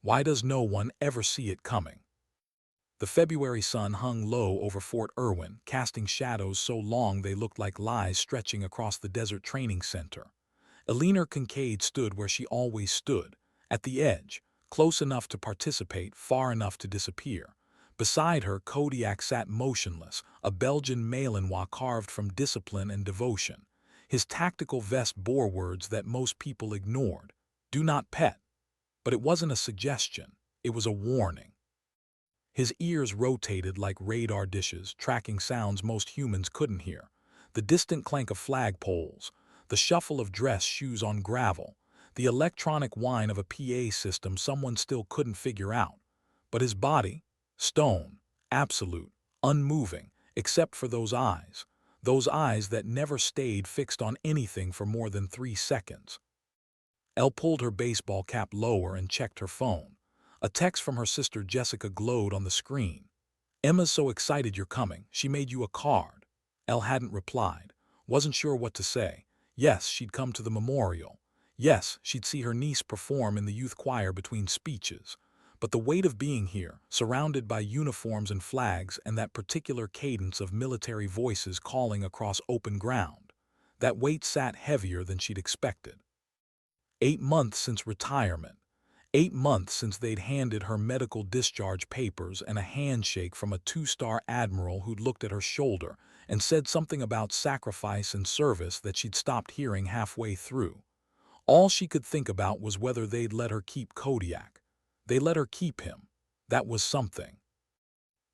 Why does no one ever see it coming? The February sun hung low over Fort Irwin, casting shadows so long they looked like lies stretching across the desert training center. Eleanor Kincaid stood where she always stood, at the edge, close enough to participate, far enough to disappear. Beside her, Kodiak sat motionless, a Belgian Malinois carved from discipline and devotion. His tactical vest bore words that most people ignored. Do not pet. But it wasn't a suggestion, it was a warning. His ears rotated like radar dishes, tracking sounds most humans couldn't hear. The distant clank of flagpoles, the shuffle of dress shoes on gravel, the electronic whine of a PA system someone still couldn't figure out. But his body, stone, absolute, unmoving, except for those eyes that never stayed fixed on anything for more than 3 seconds. Elle pulled her baseball cap lower and checked her phone. A text from her sister Jessica glowed on the screen. "Emma's so excited you're coming, she made you a card." Elle hadn't replied, wasn't sure what to say. Yes, she'd come to the memorial. Yes, she'd see her niece perform in the youth choir between speeches. But the weight of being here, surrounded by uniforms and flags and that particular cadence of military voices calling across open ground, that weight sat heavier than she'd expected. 8 months since retirement. 8 months since they'd handed her medical discharge papers and a handshake from a 2-star admiral who'd looked at her shoulder and said something about sacrifice and service that she'd stopped hearing halfway through. All she could think about was whether they'd let her keep Kodiak. They let her keep him. That was something.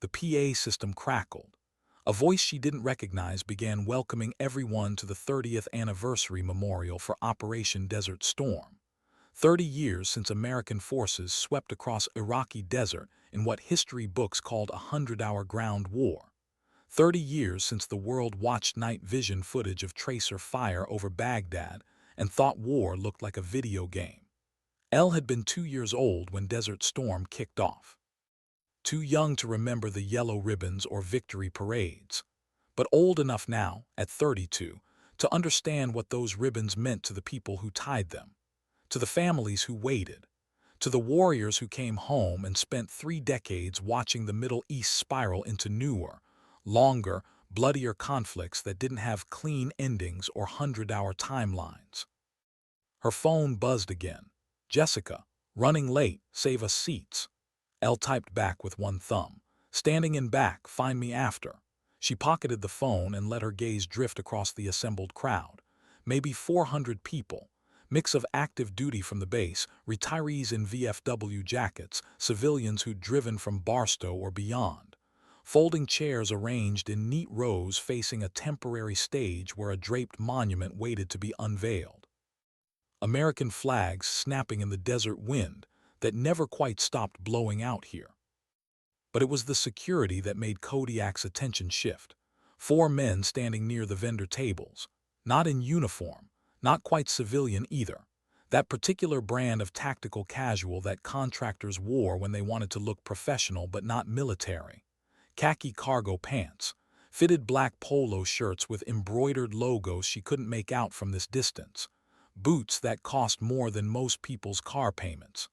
The PA system crackled. A voice she didn't recognize began welcoming everyone to the 30th anniversary memorial for Operation Desert Storm. 30 years since American forces swept across Iraqi desert in what history books called a 100-hour ground war. 30 years since the world watched night vision footage of tracer fire over Baghdad and thought war looked like a video game. Elle had been 2 years old when Desert Storm kicked off. Too young to remember the yellow ribbons or victory parades, but old enough now, at 32, to understand what those ribbons meant to the people who tied them, to the families who waited, to the warriors who came home and spent 3 decades watching the Middle East spiral into newer, longer, bloodier conflicts that didn't have clean endings or 100-hour timelines. Her phone buzzed again. "Jessica, running late, save us seats." Elle typed back with one thumb. "Standing in back, find me after." She pocketed the phone and let her gaze drift across the assembled crowd. Maybe 400 people. Mix of active duty from the base, retirees in VFW jackets, civilians who'd driven from Barstow or beyond. Folding chairs arranged in neat rows facing a temporary stage where a draped monument waited to be unveiled. American flags snapping in the desert wind that never quite stopped blowing out here. But it was the security that made Kodiak's attention shift. 4 men standing near the vendor tables, not in uniform, not quite civilian either. That particular brand of tactical casual that contractors wore when they wanted to look professional but not military. Khaki cargo pants, fitted black polo shirts with embroidered logos she couldn't make out from this distance. Boots that cost more than most people's car payments.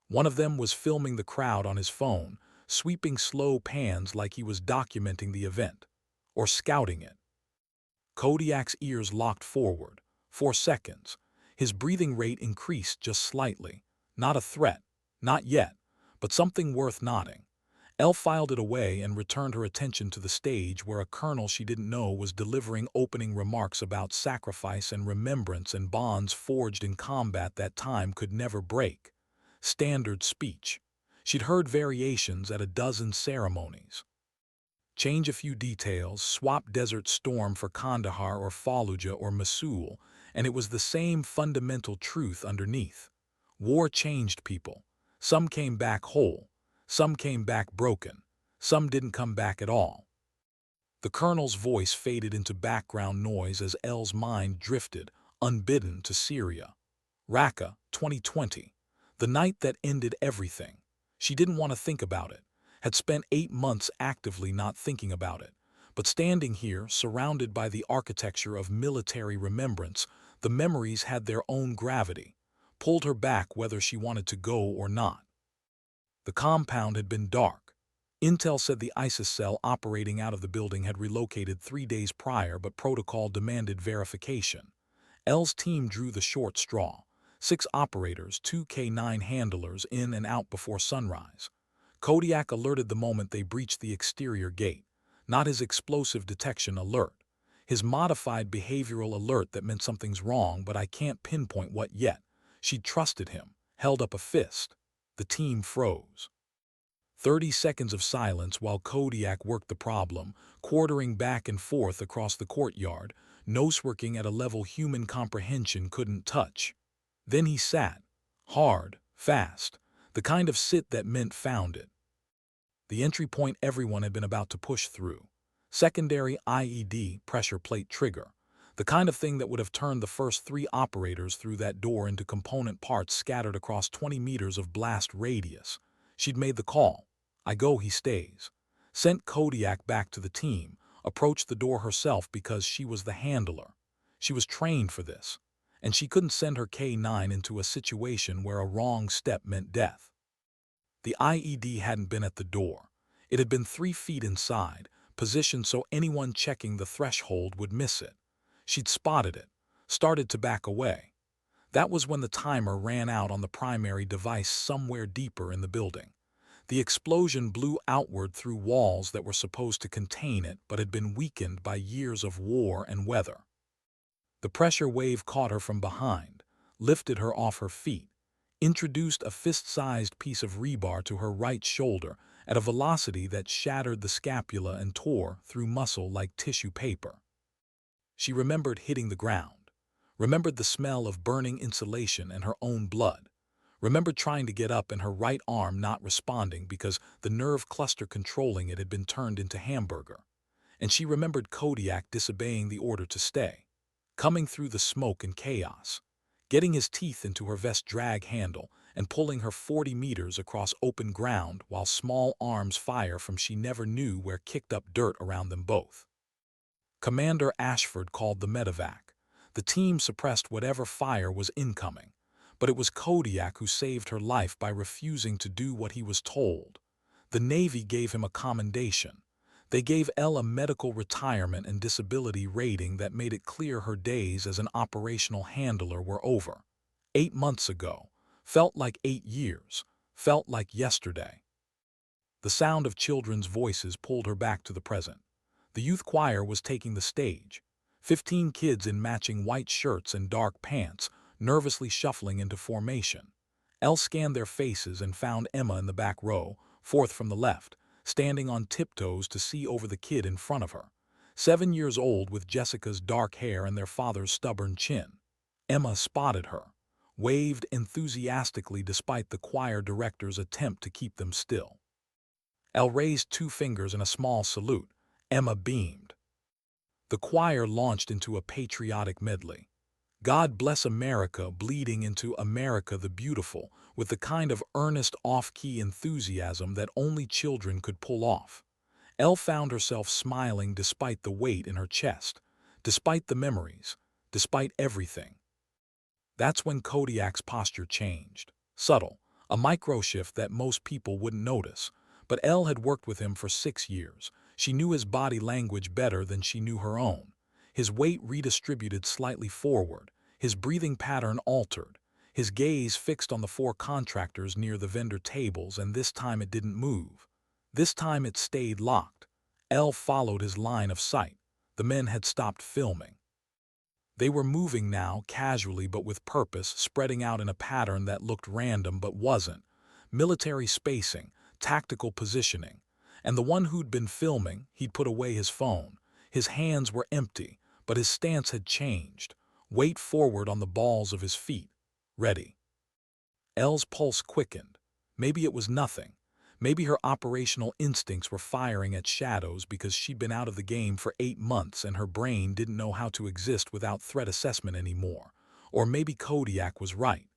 One of them was filming the crowd on his phone, sweeping slow pans like he was documenting the event, or scouting it. Kodiak's ears locked forward. 4 seconds. His breathing rate increased just slightly. Not a threat. Not yet. But something worth noting. Elle filed it away and returned her attention to the stage where a colonel she didn't know was delivering opening remarks about sacrifice and remembrance and bonds forged in combat that time could never break. Standard speech. She'd heard variations at a dozen ceremonies. Change a few details, swap Desert Storm for Kandahar or Fallujah or Mosul, and it was the same fundamental truth underneath. War changed people. Some came back whole. Some came back broken. Some didn't come back at all. The colonel's voice faded into background noise as Elle's mind drifted, unbidden, to Syria. Raqqa, 2020. The night that ended everything. She didn't want to think about it. Had spent 8 months actively not thinking about it. But standing here, surrounded by the architecture of military remembrance, the memories had their own gravity. Pulled her back whether she wanted to go or not. The compound had been dark. Intel said the ISIS cell operating out of the building had relocated 3 days prior, but protocol demanded verification. L's team drew the short straw. 6 operators, 2 K9 handlers in and out before sunrise. Kodiak alerted the moment they breached the exterior gate. Not his explosive detection alert. His modified behavioral alert that meant something's wrong, but I can't pinpoint what yet. She trusted him, held up a fist. The team froze. 30 seconds of silence while Kodiak worked the problem, quartering back and forth across the courtyard, noseworking at a level human comprehension couldn't touch. Then he sat. Hard, fast, the kind of sit that meant found it. The entry point everyone had been about to push through. Secondary IED pressure plate trigger. The kind of thing that would have turned the first 3 operators through that door into component parts scattered across 20 meters of blast radius. She'd made the call. I go, he stays. Sent Kodiak back to the team, approached the door herself because she was the handler. She was trained for this, and she couldn't send her K9 into a situation where a wrong step meant death. The IED hadn't been at the door. It had been 3 feet inside, positioned so anyone checking the threshold would miss it. She'd spotted it, started to back away. That was when the timer ran out on the primary device somewhere deeper in the building. The explosion blew outward through walls that were supposed to contain it but had been weakened by years of war and weather. The pressure wave caught her from behind, lifted her off her feet, introduced a fist-sized piece of rebar to her right shoulder at a velocity that shattered the scapula and tore through muscle like tissue paper. She remembered hitting the ground, remembered the smell of burning insulation and her own blood, remembered trying to get up and her right arm not responding because the nerve cluster controlling it had been turned into hamburger. And she remembered Kodiak disobeying the order to stay, coming through the smoke and chaos, getting his teeth into her vest drag handle and pulling her 40 meters across open ground while small arms fire from she never knew where kicked up dirt around them both. Commander Ashford called the medevac. The team suppressed whatever fire was incoming, but it was Kodiak who saved her life by refusing to do what he was told. The Navy gave him a commendation. They gave Elle a medical retirement and disability rating that made it clear her days as an operational handler were over. 8 months ago. Felt like 8 years. Felt like yesterday. The sound of children's voices pulled her back to the present. The youth choir was taking the stage. 15 kids in matching white shirts and dark pants, nervously shuffling into formation. Elle scanned their faces and found Emma in the back row, 4th from the left, standing on tiptoes to see over the kid in front of her. 7 years old with Jessica's dark hair and their father's stubborn chin. Emma spotted her, waved enthusiastically despite the choir director's attempt to keep them still. Elle raised 2 fingers in a small salute. Emma beamed. The choir launched into a patriotic medley. God Bless America bleeding into America the Beautiful with the kind of earnest off-key enthusiasm that only children could pull off. Elle found herself smiling despite the weight in her chest, despite the memories, despite everything. That's when Kodiak's posture changed. Subtle, a micro-shift that most people wouldn't notice. But Elle had worked with him for 6 years. She knew his body language better than she knew her own. His weight redistributed slightly forward, his breathing pattern altered, his gaze fixed on the 4 contractors near the vendor tables, and this time it didn't move. This time it stayed locked. Elle followed his line of sight. The men had stopped filming. They were moving now, casually but with purpose, spreading out in a pattern that looked random but wasn't. Military spacing, tactical positioning. And the one who'd been filming, he'd put away his phone. His hands were empty, but his stance had changed. Weight forward on the balls of his feet. Ready. Elle's pulse quickened. Maybe it was nothing. Maybe her operational instincts were firing at shadows because she'd been out of the game for 8 months and her brain didn't know how to exist without threat assessment anymore. Or maybe Kodiak was right.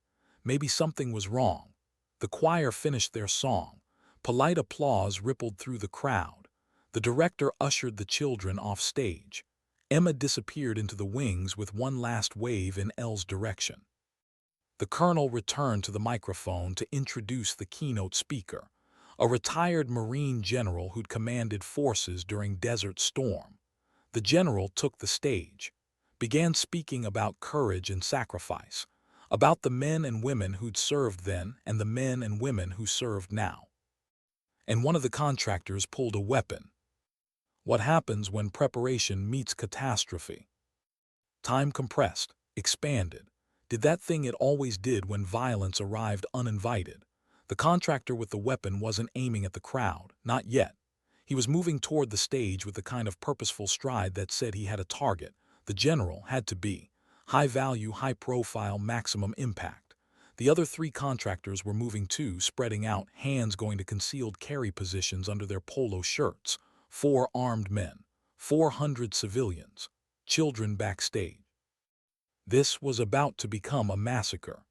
Maybe something was wrong. The choir finished their song. Polite applause rippled through the crowd. The director ushered the children off stage. Emma disappeared into the wings with one last wave in Elle's direction. The colonel returned to the microphone to introduce the keynote speaker. a retired Marine general who'd commanded forces during Desert Storm. The general took the stage, began speaking about courage and sacrifice, about the men and women who'd served then and the men and women who served now. And one of the contractors pulled a weapon. What happens when preparation meets catastrophe? Time compressed, expanded, did that thing it always did when violence arrived uninvited. The contractor with the weapon wasn't aiming at the crowd, not yet. He was moving toward the stage with the kind of purposeful stride that said he had a target. The general had to be. High value, high profile, maximum impact. The other three contractors were moving too, spreading out, hands going to concealed carry positions under their polo shirts. 4 armed men, 400 civilians, children backstage. This was about to become a massacre.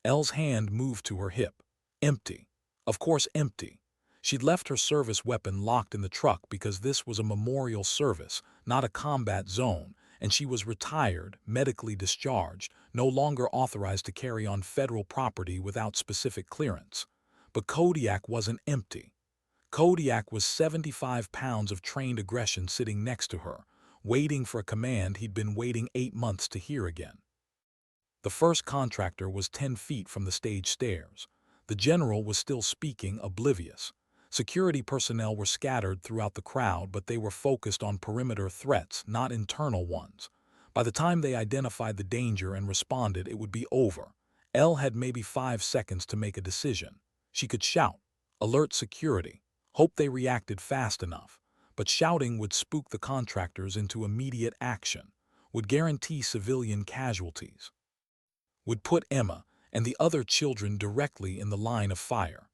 Elle's hand moved to her hip. Empty. Of course empty. She'd left her service weapon locked in the truck because this was a memorial service, not a combat zone, and she was retired, medically discharged, no longer authorized to carry on federal property without specific clearance. But Kodiak wasn't empty. Kodiak was 75 pounds of trained aggression sitting next to her, waiting for a command he'd been waiting 8 months to hear again. The first contractor was 10 feet from the stage stairs. The general was still speaking, oblivious. Security personnel were scattered throughout the crowd, but they were focused on perimeter threats, not internal ones. By the time they identified the danger and responded, it would be over. Elle had maybe 5 seconds to make a decision. She could shout, alert security, hope they reacted fast enough. But shouting would spook the contractors into immediate action, would guarantee civilian casualties, would put Emma and the other children directly in the line of fire.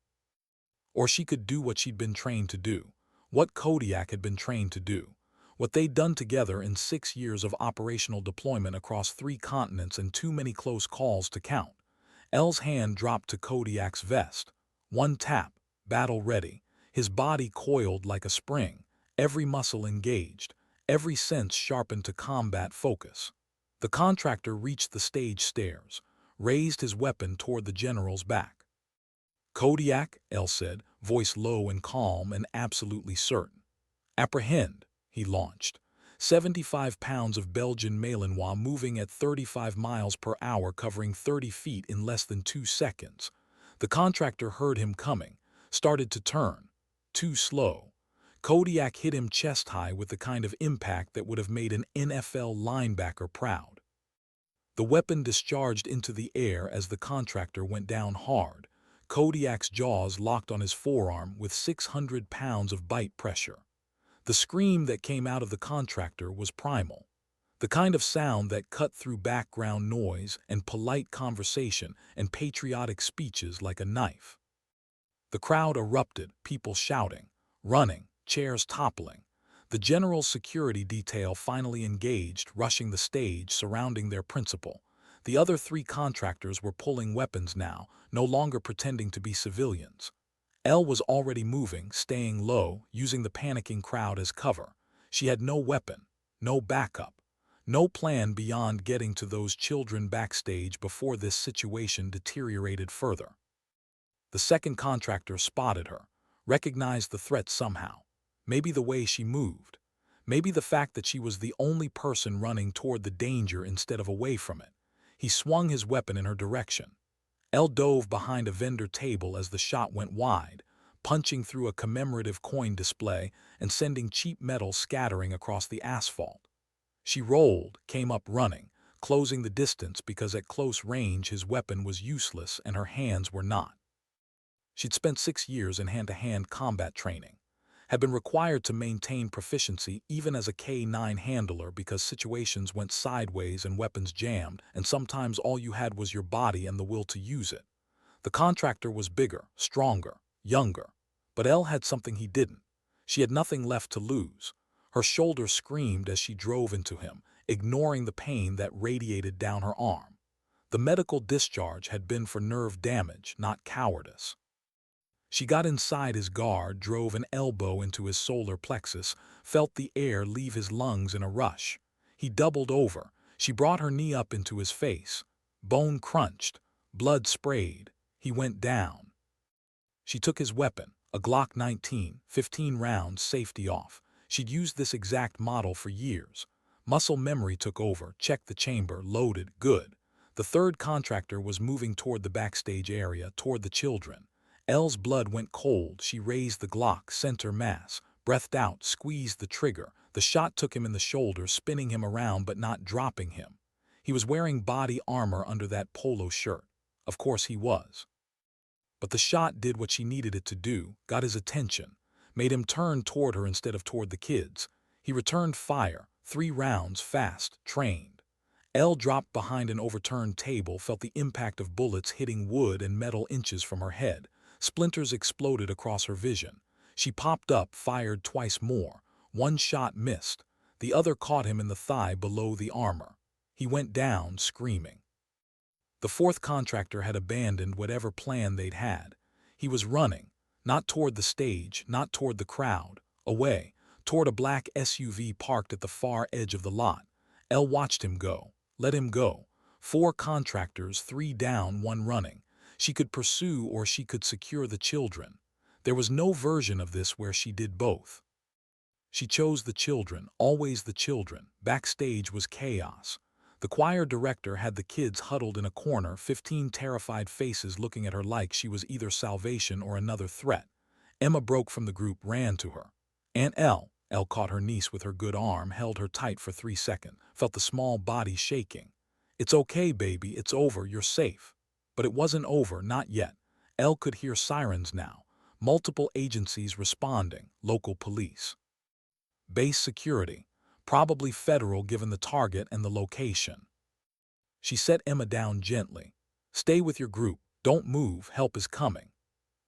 Or she could do what she'd been trained to do, what Kodiak had been trained to do, what they'd done together in 6 years of operational deployment across 3 continents and too many close calls to count. Elle's hand dropped to Kodiak's vest. One tap, battle ready, his body coiled like a spring, every muscle engaged, every sense sharpened to combat focus. The contractor reached the stage stairs, raised his weapon toward the general's back. Kodiak, Elle said, voice low and calm and absolutely certain. Apprehend, he launched. 75 pounds of Belgian Malinois moving at 35 miles per hour, covering 30 feet in less than 2 seconds. The contractor heard him coming, started to turn. Too slow. Kodiak hit him chest high with the kind of impact that would have made an NFL linebacker proud. The weapon discharged into the air as the contractor went down hard. Kodiak's jaws locked on his forearm with 600 pounds of bite pressure. The scream that came out of the contractor was primal, the kind of sound that cut through background noise and polite conversation and patriotic speeches like a knife. The crowd erupted, people shouting, running, chairs toppling. The general's security detail finally engaged, rushing the stage, surrounding their principal. The other 3 contractors were pulling weapons now, no longer pretending to be civilians. Elle was already moving, staying low, using the panicking crowd as cover. She had no weapon, no backup, no plan beyond getting to those children backstage before this situation deteriorated further. The second contractor spotted her, recognized the threat somehow. Maybe the way she moved. Maybe the fact that she was the only person running toward the danger instead of away from it. He swung his weapon in her direction. Elle dove behind a vendor table as the shot went wide, punching through a commemorative coin display and sending cheap metal scattering across the asphalt. She rolled, came up running, closing the distance because at close range his weapon was useless and her hands were not. She'd spent 6 years in hand-to-hand combat training, had been required to maintain proficiency even as a K-9 handler because situations went sideways and weapons jammed, and sometimes all you had was your body and the will to use it. The contractor was bigger, stronger, younger, but Elle had something he didn't. She had nothing left to lose. Her shoulder screamed as she drove into him, ignoring the pain that radiated down her arm. The medical discharge had been for nerve damage, not cowardice. She got inside his guard, drove an elbow into his solar plexus, felt the air leave his lungs in a rush. He doubled over. She brought her knee up into his face. Bone crunched, blood sprayed. He went down. She took his weapon, A Glock 19, 15 rounds, safety off. She'd used this exact model for years. Muscle memory took over, checked the chamber, loaded, good. The third contractor was moving toward the backstage area, toward the children. Elle's blood went cold. She raised the Glock, center mass, breathed out, squeezed the trigger. The shot took him in the shoulder, spinning him around but not dropping him. He was wearing body armor under that polo shirt. Of course he was. But the shot did what she needed it to do, got his attention, made him turn toward her instead of toward the kids. He returned fire, 3 rounds, fast, trained. Elle dropped behind an overturned table, felt the impact of bullets hitting wood and metal inches from her head. Splinters exploded across her vision. She popped up, fired twice more. One shot missed. The other caught him in the thigh below the armor. He went down, screaming. The fourth contractor had abandoned whatever plan they'd had. He was running, not toward the stage, not toward the crowd, away, toward a black SUV parked at the far edge of the lot. Elle watched him go, let him go. 4 contractors, 3 down, 1 running. She could pursue or she could secure the children. There was no version of this where she did both. She chose the children, always the children. Backstage was chaos. The choir director had the kids huddled in a corner, 15 terrified faces looking at her like she was either salvation or another threat. Emma broke from the group, ran to her. Aunt Elle. Elle caught her niece with her good arm, held her tight for 3 seconds, felt the small body shaking. "It's okay, baby, it's over, you're safe." But it wasn't over, not yet. Elle could hear sirens now. Multiple agencies responding, local police. Base security. Probably federal given the target and the location. She set Emma down gently. "Stay with your group. Don't move. Help is coming."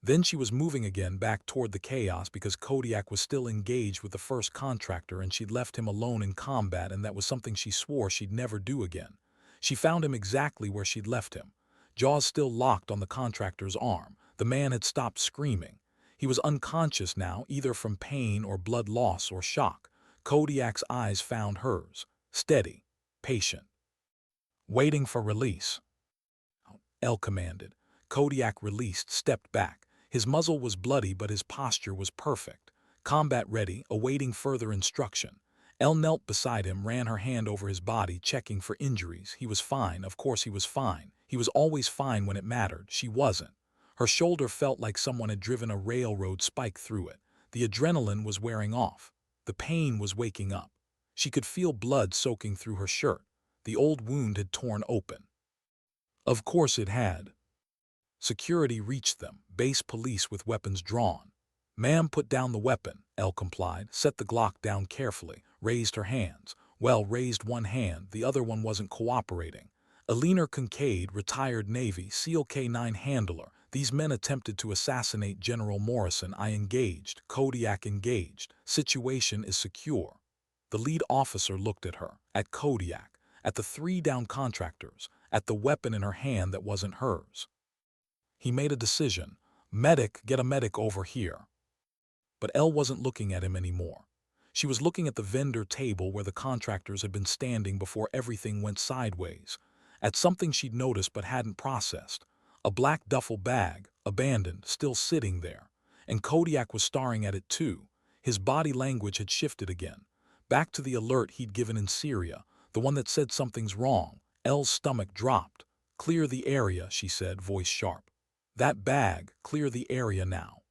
Then she was moving again back toward the chaos because Kodiak was still engaged with the first contractor and she'd left him alone in combat, and that was something she swore she'd never do again. She found him exactly where she'd left him. Jaws still locked on the contractor's arm. The man had stopped screaming. He was unconscious now, either from pain or blood loss or shock. Kodiak's eyes found hers, steady, patient, waiting for release. Elle commanded. Kodiak released, stepped back. His muzzle was bloody, but his posture was perfect. Combat ready, awaiting further instruction. Elle knelt beside him, ran her hand over his body, checking for injuries. He was fine, of course he was fine. He was always fine when it mattered. She wasn't. Her shoulder felt like someone had driven a railroad spike through it. The adrenaline was wearing off. The pain was waking up. She could feel blood soaking through her shirt. The old wound had torn open. Of course it had. Security reached them, base police with weapons drawn. "Ma'am, put down the weapon," Elle complied, set the Glock down carefully, raised her hands. Well, raised one hand, the other one wasn't cooperating. Eleanor Kincaid, retired Navy, SEAL K-9 handler. "These men attempted to assassinate General Morrison. I engaged. Kodiak engaged. Situation is secure." The lead officer looked at her, at Kodiak, at the 3 down contractors, at the weapon in her hand that wasn't hers. He made a decision. "Medic, get a medic over here." But Elle wasn't looking at him anymore. She was looking at the vendor table where the contractors had been standing before everything went sideways. At something she'd noticed but hadn't processed. A black duffel bag, abandoned, still sitting there. And Kodiak was staring at it too. His body language had shifted again. Back to the alert he'd given in Syria, the one that said something's wrong. Elle's stomach dropped. "Clear the area," she said, voice sharp. "That bag, clear the area now."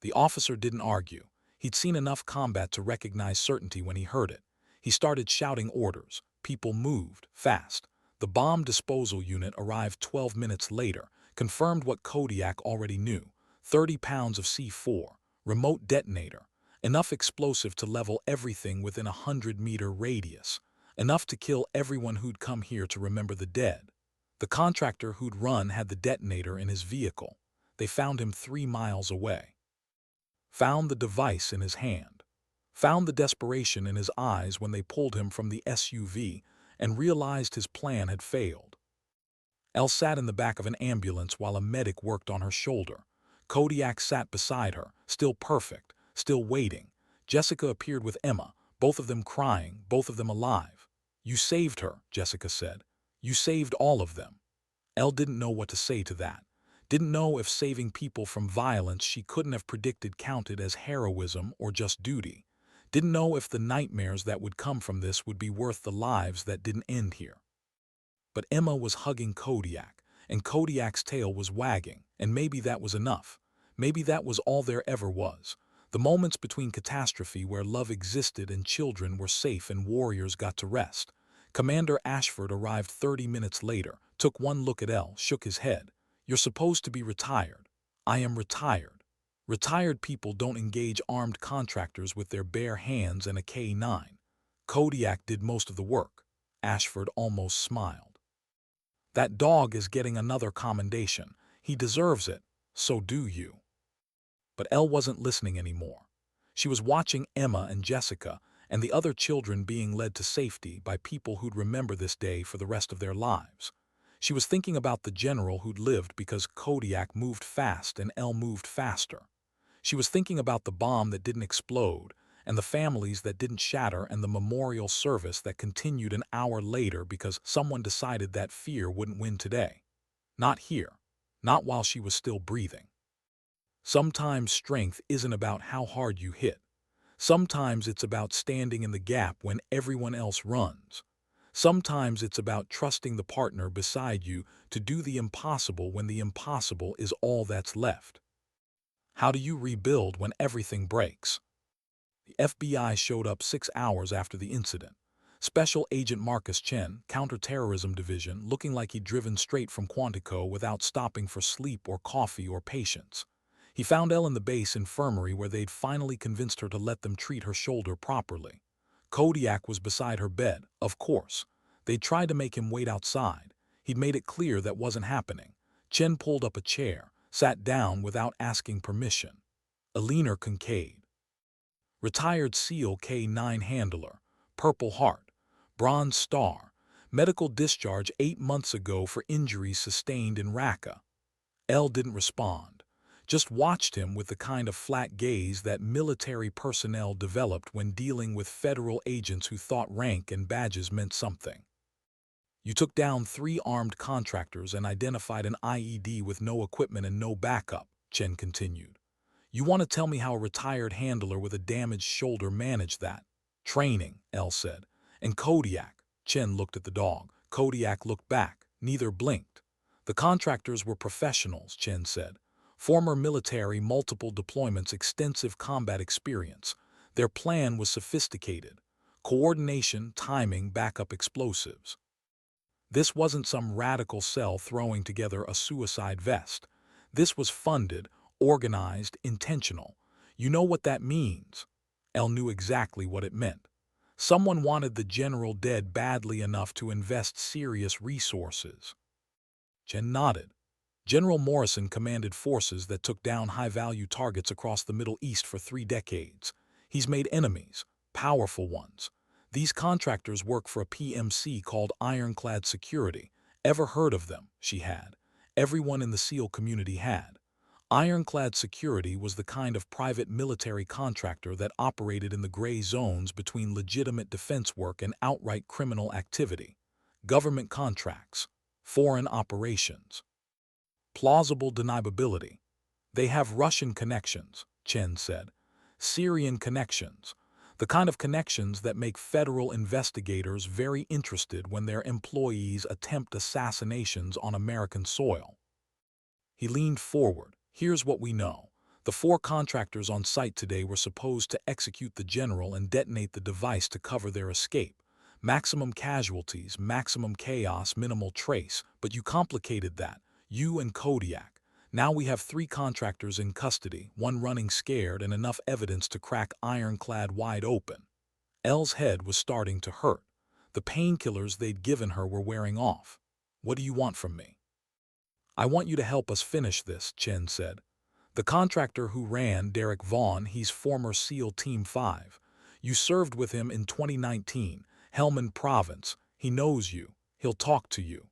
The officer didn't argue. He'd seen enough combat to recognize certainty when he heard it. He started shouting orders. People moved, fast. The bomb disposal unit arrived 12 minutes later, confirmed what Kodiak already knew. 30 pounds of C4, remote detonator, enough explosive to level everything within a 100-meter radius, enough to kill everyone who'd come here to remember the dead. The contractor who'd run had the detonator in his vehicle. They found him 3 miles away. Found the device in his hand. Found the desperation in his eyes when they pulled him from the SUV and realized his plan had failed. Elle sat in the back of an ambulance while a medic worked on her shoulder. Kodiak sat beside her, still perfect, still waiting. Jessica appeared with Emma, both of them crying, both of them alive. "You saved her," Jessica said. "You saved all of them." Elle didn't know what to say to that. Didn't know if saving people from violence she couldn't have predicted counted as heroism or just duty. Didn't know if the nightmares that would come from this would be worth the lives that didn't end here. But Emma was hugging Kodiak, and Kodiak's tail was wagging, and maybe that was enough. Maybe that was all there ever was. The moments between catastrophe where love existed and children were safe and warriors got to rest. Commander Ashford arrived 30 minutes later, took one look at Elle, shook his head. "You're supposed to be retired." "I am retired." Retired people don't engage armed contractors with their bare hands and a K9. Kodiak did most of the work. Ashford almost smiled. "That dog is getting another commendation. He deserves it. So do you." But Elle wasn't listening anymore. She was watching Emma and Jessica and the other children being led to safety by people who'd remember this day for the rest of their lives. She was thinking about the general who'd lived because Kodiak moved fast and Elle moved faster. She was thinking about the bomb that didn't explode, and the families that didn't shatter, and the memorial service that continued an hour later because someone decided that fear wouldn't win today. Not here. Not while she was still breathing. Sometimes strength isn't about how hard you hit. Sometimes it's about standing in the gap when everyone else runs. Sometimes it's about trusting the partner beside you to do the impossible when the impossible is all that's left. How do you rebuild when everything breaks? The FBI showed up 6 hours after the incident. Special Agent Marcus Chen, Counterterrorism Division, looking like he'd driven straight from Quantico without stopping for sleep or coffee or patience. He found Elle in the base infirmary where they'd finally convinced her to let them treat her shoulder properly. Kodiak was beside her bed, of course. They'd tried to make him wait outside. He'd made it clear that wasn't happening. Chen pulled up a chair, sat down without asking permission. Alina Kincaid. Retired SEAL K9 handler, Purple Heart, Bronze Star, medical discharge 8 months ago for injuries sustained in Raqqa. Elle didn't respond, just watched him with the kind of flat gaze that military personnel developed when dealing with federal agents who thought rank and badges meant something. "You took down 3 armed contractors and identified an IED with no equipment and no backup," Chen continued. "You want to tell me how a retired handler with a damaged shoulder managed that?" "Training," Elle said. "And Kodiak." Chen looked at the dog. Kodiak looked back. Neither blinked. "The contractors were professionals," Chen said. "Former military, multiple deployments, extensive combat experience. Their plan was sophisticated. Coordination, timing, backup explosives. This wasn't some radical cell throwing together a suicide vest. This was funded, organized, intentional. You know what that means?" Elle knew exactly what it meant. Someone wanted the general dead badly enough to invest serious resources. Chen nodded. General Morrison commanded forces that took down high-value targets across the Middle East for 3 decades. He's made enemies, powerful ones. These contractors work for a PMC called Ironclad Security. Ever heard of them? She had. Everyone in the SEAL community had. Ironclad Security was the kind of private military contractor that operated in the gray zones between legitimate defense work and outright criminal activity. Government contracts. Foreign operations. Plausible deniability. "They have Russian connections," Chen said. "Syrian connections. The kind of connections that make federal investigators very interested when their employees attempt assassinations on American soil." He leaned forward. "Here's what we know. The 4 contractors on site today were supposed to execute the general and detonate the device to cover their escape. Maximum casualties, maximum chaos, minimal trace. But you complicated that. You and Kodiak. Now we have 3 contractors in custody, 1 running scared, and enough evidence to crack Ironclad wide open." Elle's head was starting to hurt. The painkillers they'd given her were wearing off. "What do you want from me?" "I want you to help us finish this," Chen said. "The contractor who ran, Derek Vaughn, he's former SEAL Team 5. You served with him in 2019, Helmand Province. He knows you. He'll talk to you."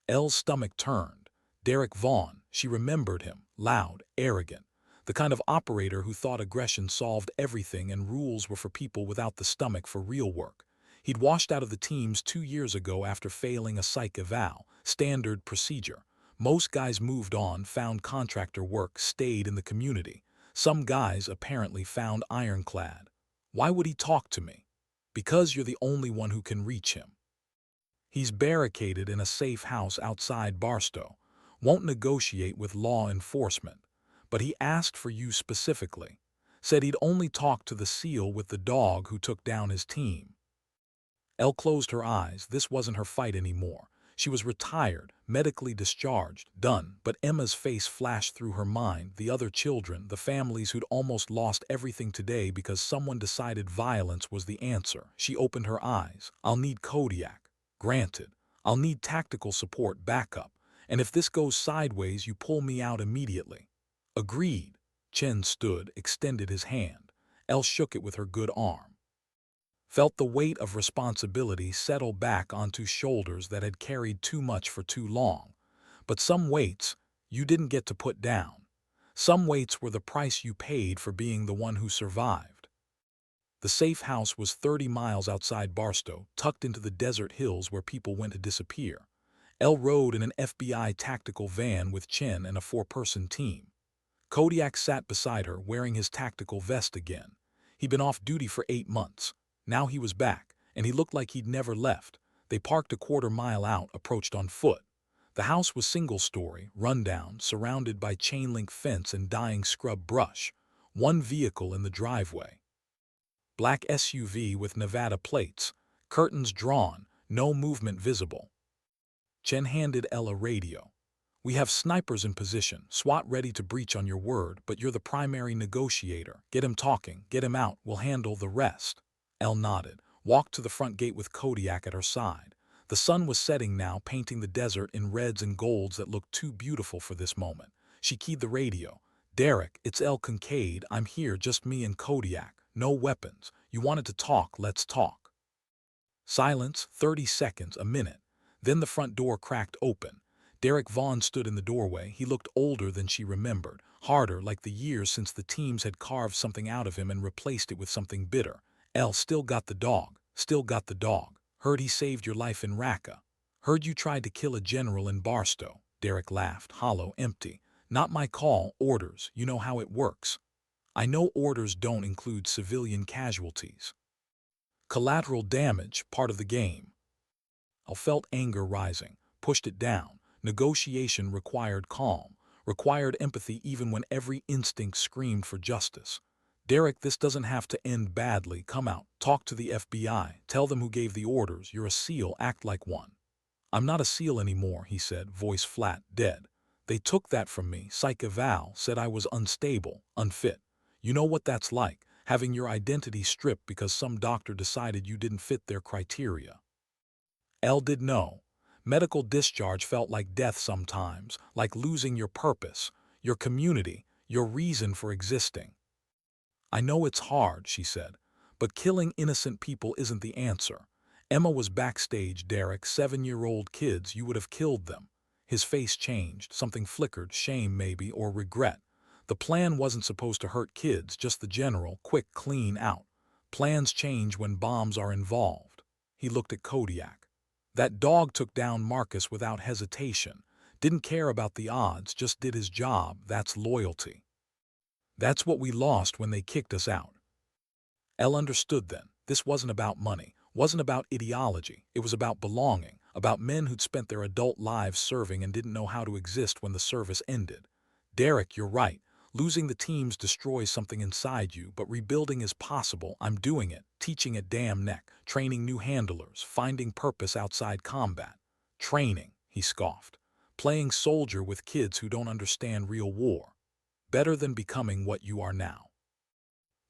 Elle's stomach turned. Derek Vaughn, she remembered him, loud, arrogant. The kind of operator who thought aggression solved everything and rules were for people without the stomach for real work. He'd washed out of the teams 2 years ago after failing a psych eval, standard procedure. Most guys moved on, found contractor work, stayed in the community. Some guys apparently found ironclad. Why would he talk to me? Because you're the only one who can reach him. He's barricaded in a safe house outside Barstow. Won't negotiate with law enforcement. But he asked for you specifically. Said he'd only talk to the SEAL with the dog who took down his team. Elle closed her eyes. This wasn't her fight anymore. She was retired, medically discharged, done. But Emma's face flashed through her mind. The other children, the families who'd almost lost everything today because someone decided violence was the answer. She opened her eyes. I'll need Kodiak. Granted. I'll need tactical support, backup. And if this goes sideways, you pull me out immediately. Agreed. Chen stood, extended his hand. Elle shook it with her good arm. Felt the weight of responsibility settle back onto shoulders that had carried too much for too long. But some weights you didn't get to put down. Some weights were the price you paid for being the one who survived. The safe house was 30 miles outside Barstow, tucked into the desert hills where people went to disappear. Elle rode in an FBI tactical van with Chen and a 4-person team. Kodiak sat beside her, wearing his tactical vest again. He'd been off duty for 8 months. Now he was back, and he looked like he'd never left. They parked a quarter-mile out, approached on foot. The house was single-story, rundown, surrounded by chain-link fence and dying scrub brush. One vehicle in the driveway. Black SUV with Nevada plates, curtains drawn, no movement visible. Chen handed Elle a radio. We have snipers in position, SWAT ready to breach on your word, but you're the primary negotiator. Get him talking, get him out, we'll handle the rest. Elle nodded, walked to the front gate with Kodiak at her side. The sun was setting now, painting the desert in reds and golds that looked too beautiful for this moment. She keyed the radio. Derek, it's El Kincaid, I'm here, just me and Kodiak. No weapons. You wanted to talk, let's talk. Silence, 30 seconds, a minute. Then the front door cracked open. Derek Vaughn stood in the doorway. He looked older than she remembered, harder, like the years since the teams had carved something out of him and replaced it with something bitter. Elle, still got the dog. Still got the dog. Heard he saved your life in Raqqa. Heard you tried to kill a general in Barstow. Derek laughed, hollow, empty. Not my call, orders. You know how it works. I know orders don't include civilian casualties. Collateral damage, part of the game. I felt anger rising, pushed it down. Negotiation required calm, required empathy even when every instinct screamed for justice. Derek, this doesn't have to end badly. Come out, talk to the FBI, tell them who gave the orders. You're a SEAL, act like one. I'm not a SEAL anymore, he said, voice flat, dead. They took that from me. Psych eval said I was unstable, unfit. You know what that's like, having your identity stripped because some doctor decided you didn't fit their criteria. Elle did know. Medical discharge felt like death sometimes, like losing your purpose, your community, your reason for existing. I know it's hard, she said, but killing innocent people isn't the answer. Emma was backstage, Derek, 7-year-old kids, you would have killed them. His face changed, something flickered, shame maybe, or regret. The plan wasn't supposed to hurt kids, just the general, quick, clean out. Plans change when bombs are involved. He looked at Kodiak. That dog took down Marcus without hesitation. Didn't care about the odds, just did his job. That's loyalty. That's what we lost when they kicked us out. Elle understood then. This wasn't about money, wasn't about ideology. It was about belonging, about men who'd spent their adult lives serving and didn't know how to exist when the service ended. Derek, you're right. Losing the teams destroys something inside you, but rebuilding is possible. I'm doing it, teaching at Dam Neck, training new handlers, finding purpose outside combat. Training, he scoffed. Playing soldier with kids who don't understand real war. Better than becoming what you are now.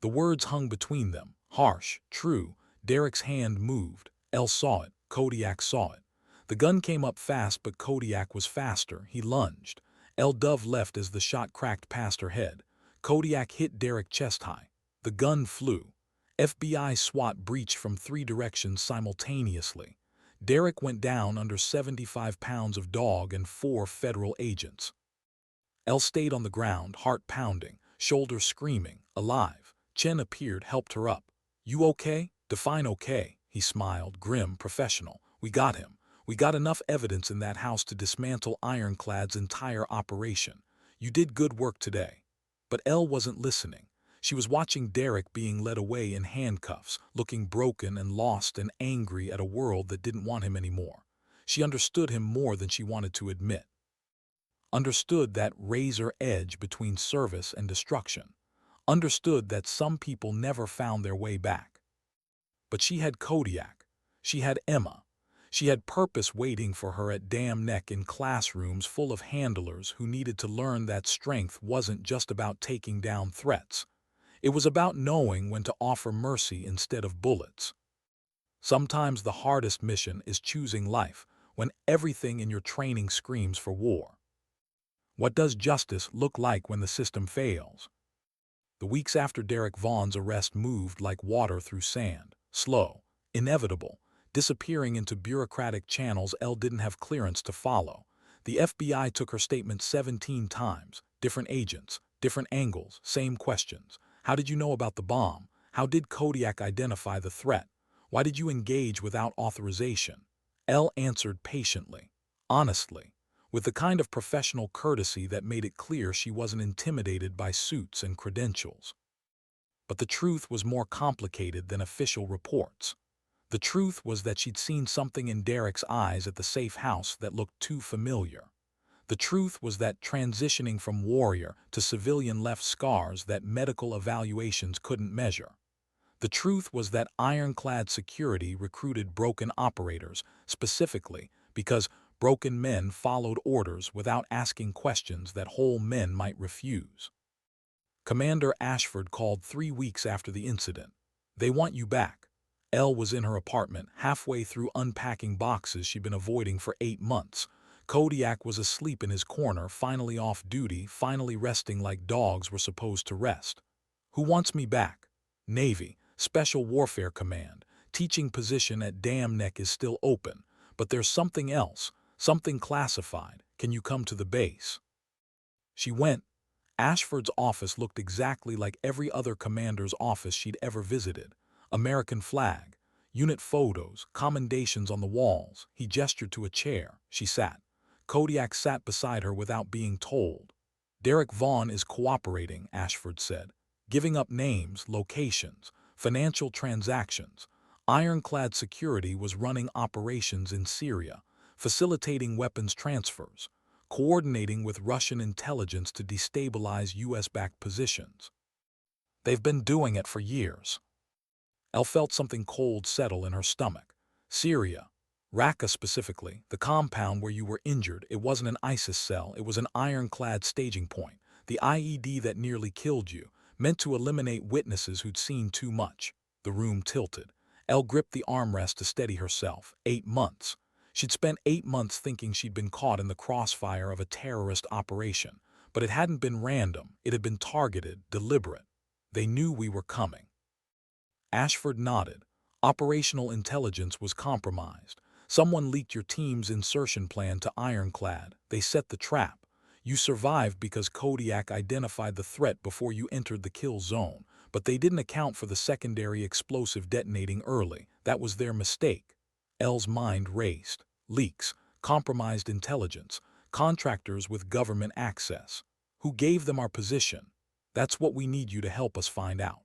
The words hung between them, harsh, true. Derek's hand moved. Elle saw it. Kodiak saw it. The gun came up fast, but Kodiak was faster. He lunged. Elle dove left as the shot cracked past her head. Kodiak hit Derek chest high. The gun flew. FBI SWAT breached from 3 directions simultaneously. Derek went down under 75 pounds of dog and 4 federal agents. Elle stayed on the ground, heart pounding, shoulders screaming, alive. Chen appeared, helped her up. You okay? Define okay. He smiled, grim, professional. We got him. We got enough evidence in that house to dismantle Ironclad's entire operation. You did good work today. But Elle wasn't listening. She was watching Derek being led away in handcuffs, looking broken and lost and angry at a world that didn't want him anymore. She understood him more than she wanted to admit. Understood that razor edge between service and destruction. Understood that some people never found their way back. But she had Kodiak. She had Emma. She had purpose waiting for her at Dam Neck in classrooms full of handlers who needed to learn that strength wasn't just about taking down threats. It was about knowing when to offer mercy instead of bullets. Sometimes the hardest mission is choosing life when everything in your training screams for war. What does justice look like when the system fails? The weeks after Derek Vaughn's arrest moved like water through sand, slow, inevitable, disappearing into bureaucratic channels Elle didn't have clearance to follow. The FBI took her statement 17 times, different agents, different angles, same questions. How did you know about the bomb? How did Kodiak identify the threat? Why did you engage without authorization? Elle answered patiently, honestly, with the kind of professional courtesy that made it clear she wasn't intimidated by suits and credentials. But the truth was more complicated than official reports. The truth was that she'd seen something in Derek's eyes at the safe house that looked too familiar. The truth was that transitioning from warrior to civilian left scars that medical evaluations couldn't measure. The truth was that Ironclad Security recruited broken operators, specifically because broken men followed orders without asking questions that whole men might refuse. Commander Ashford called 3 weeks after the incident. They want you back. Elle was in her apartment, halfway through unpacking boxes she'd been avoiding for 8 months. Kodiak was asleep in his corner, finally off duty, finally resting like dogs were supposed to rest. Who wants me back? Navy, Special Warfare Command. Teaching position at Dam Neck is still open, but there's something else, something classified. Can you come to the base? She went. Ashford's office looked exactly like every other commander's office she'd ever visited. American flag, unit photos, commendations on the walls. He gestured to a chair. She sat. Kodiak sat beside her without being told. Derek Vaughn is cooperating, Ashford said. Giving up names, locations, financial transactions. Ironclad Security was running operations in Syria, facilitating weapons transfers, coordinating with Russian intelligence to destabilize US-backed positions. They've been doing it for years. Elle felt something cold settle in her stomach. Syria, Raqqa specifically, the compound where you were injured, it wasn't an ISIS cell, it was an ironclad staging point. The IED that nearly killed you, meant to eliminate witnesses who'd seen too much. The room tilted. Elle gripped the armrest to steady herself. 8 months. She'd spent 8 months thinking she'd been caught in the crossfire of a terrorist operation. But it hadn't been random. It had been targeted, deliberate. They knew we were coming. Ashford nodded. Operational intelligence was compromised. Someone leaked your team's insertion plan to Ironclad. They set the trap. You survived because Kodiak identified the threat before you entered the kill zone, but they didn't account for the secondary explosive detonating early. That was their mistake. Elle's mind raced. Leaks, compromised intelligence, contractors with government access. Who gave them our position? That's what we need you to help us find out.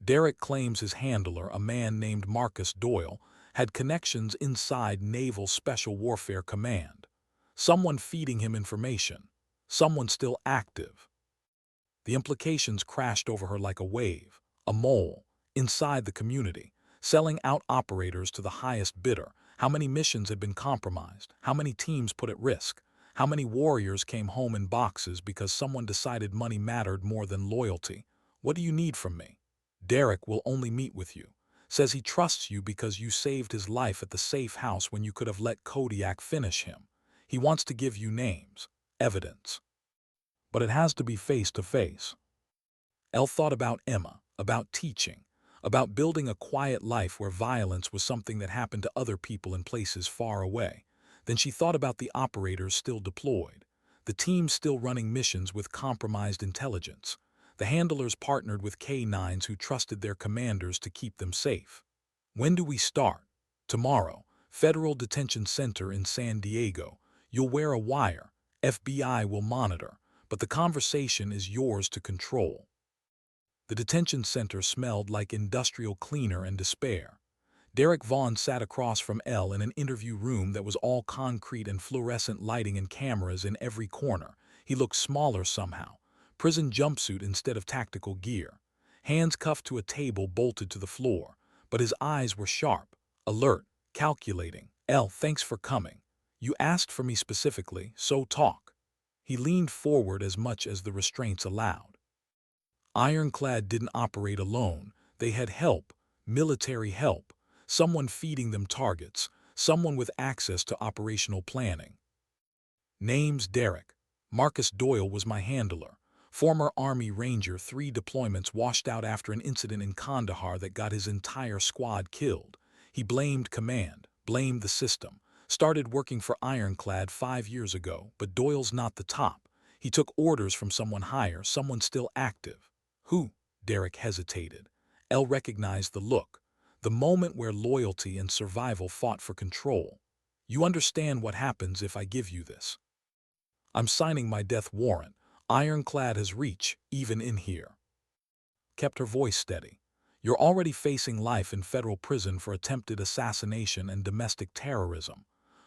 Derek claims his handler, a man named Marcus Doyle, had connections inside Naval Special Warfare Command. Someone feeding him information. Someone still active. The implications crashed over her like a wave, a mole, inside the community, selling out operators to the highest bidder. How many missions had been compromised? How many teams put at risk? How many warriors came home in boxes because someone decided money mattered more than loyalty? What do you need from me? Derek will only meet with you. Says he trusts you because you saved his life at the safe house when you could have let Kodiak finish him. He wants to give you names, evidence. But it has to be face to face. Elle thought about Emma, about teaching, about building a quiet life where violence was something that happened to other people in places far away. Then she thought about the operators still deployed, the teams still running missions with compromised intelligence. The handlers partnered with K-9s who trusted their commanders to keep them safe. When do we start? Tomorrow. Federal Detention Center in San Diego. You'll wear a wire. FBI will monitor, but the conversation is yours to control. The detention center smelled like industrial cleaner and despair. Derek Vaughn sat across from Elle in an interview room that was all concrete and fluorescent lighting and cameras in every corner. He looked smaller somehow. Prison jumpsuit instead of tactical gear. Hands cuffed to a table bolted to the floor. But his eyes were sharp, alert, calculating. Elle, thanks for coming. You asked for me specifically, so talk. He leaned forward as much as the restraints allowed. Ironclad didn't operate alone. They had help, military help. Someone feeding them targets, someone with access to operational planning. Name's Derek. Marcus Doyle was my handler. Former Army Ranger, 3 deployments washed out after an incident in Kandahar that got his entire squad killed. He blamed command, blamed the system. Started working for Ironclad 5 years ago, but Doyle's not the top. He took orders from someone higher, someone still active. Who? Derek hesitated. Elle recognized the look. The moment where loyalty and survival fought for control. You understand what happens if I give you this. I'm signing my death warrant. Ironclad has reach, even in here. Kept her voice steady. You're already facing life in federal prison for attempted assassination and domestic terrorism.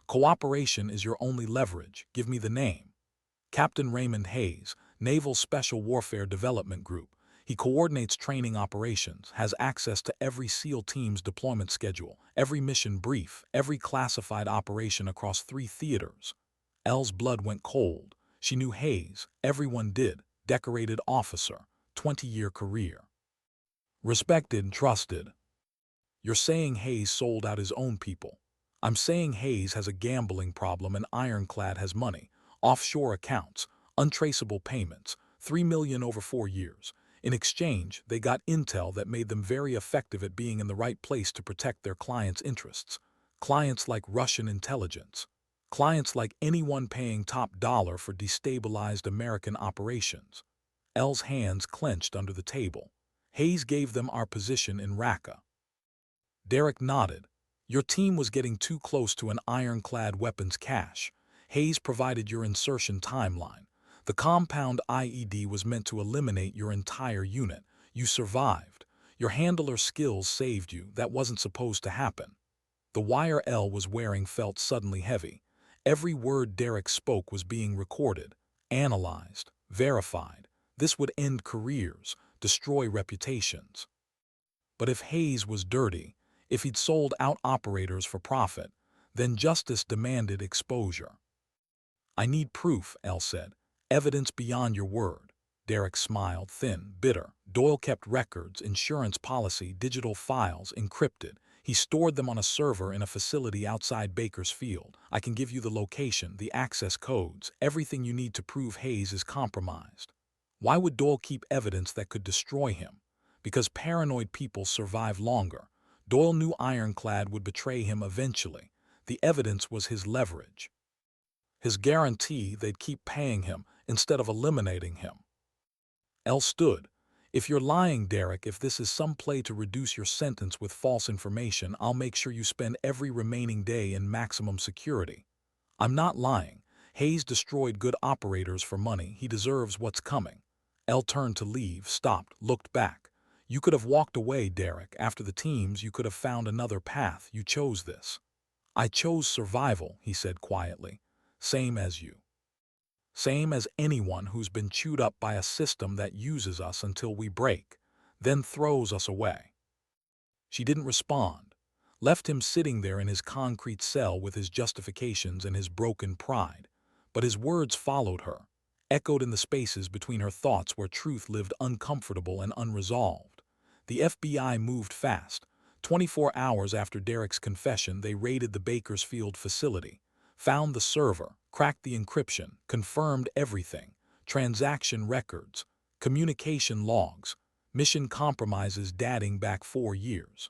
Cooperation is your only leverage. Give me the name. Captain Raymond Hayes, Naval Special Warfare Development Group. He coordinates training operations, has access to every SEAL team's deployment schedule, every mission brief, every classified operation across 3 theaters. Elle's blood went cold. She knew Hayes, everyone did, decorated officer, 20-year career. Respected and trusted. You're saying Hayes sold out his own people. I'm saying Hayes has a gambling problem and Ironclad has money, offshore accounts, untraceable payments, $3 million over 4 years. In exchange, they got intel that made them very effective at being in the right place to protect their clients' interests. Clients like Russian intelligence. Clients like anyone paying top dollar for destabilized American operations. Elle's hands clenched under the table. Hayes gave them our position in Raqqa. Derek nodded. Your team was getting too close to an ironclad weapons cache. Hayes provided your insertion timeline. The compound IED was meant to eliminate your entire unit. You survived. Your handler skills saved you. That wasn't supposed to happen. The wire Elle was wearing felt suddenly heavy. Every word Derek spoke was being recorded, analyzed, verified. This would end careers, destroy reputations. But if Hayes was dirty, if he'd sold out operators for profit, then justice demanded exposure. I need proof, Elle said. Evidence beyond your word. Derek smiled, thin, bitter. Doyle kept records, insurance policy, digital files, encrypted. He stored them on a server in a facility outside Bakersfield. I can give you the location, the access codes, everything you need to prove Hayes is compromised. Why would Doyle keep evidence that could destroy him? Because paranoid people survive longer. Doyle knew Ironclad would betray him eventually. The evidence was his leverage. His guarantee they'd keep paying him instead of eliminating him. Elle stood. If you're lying, Derek, if this is some play to reduce your sentence with false information, I'll make sure you spend every remaining day in maximum security. I'm not lying. Hayes destroyed good operators for money. He deserves what's coming. Elle turned to leave, stopped, looked back. You could have walked away, Derek. After the teams, you could have found another path. You chose this. I chose survival, he said quietly. Same as you. Same as anyone who's been chewed up by a system that uses us until we break, then throws us away. She didn't respond, left him sitting there in his concrete cell with his justifications and his broken pride. But his words followed her, echoed in the spaces between her thoughts where truth lived uncomfortable and unresolved. The FBI moved fast. 24 hours after Derek's confession, they raided the Bakersfield facility. Found the server, cracked the encryption, confirmed everything, transaction records, communication logs, mission compromises dating back 4 years.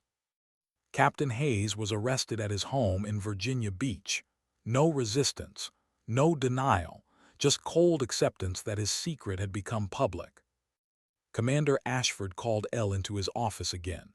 Captain Hayes was arrested at his home in Virginia Beach. No resistance, no denial, just cold acceptance that his secret had become public. Commander Ashford called Elle into his office again.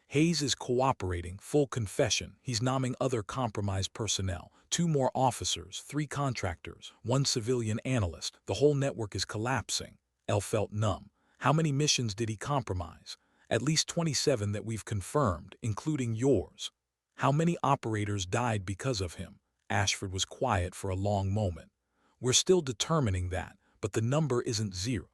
Hayes is cooperating, full confession. He's nomming other compromised personnel. 2 more officers, 3 contractors, 1 civilian analyst. The whole network is collapsing. Elle felt numb. How many missions did he compromise? At least 27 that we've confirmed, including yours. How many operators died because of him? Ashford was quiet for a long moment. We're still determining that, but the number isn't 0.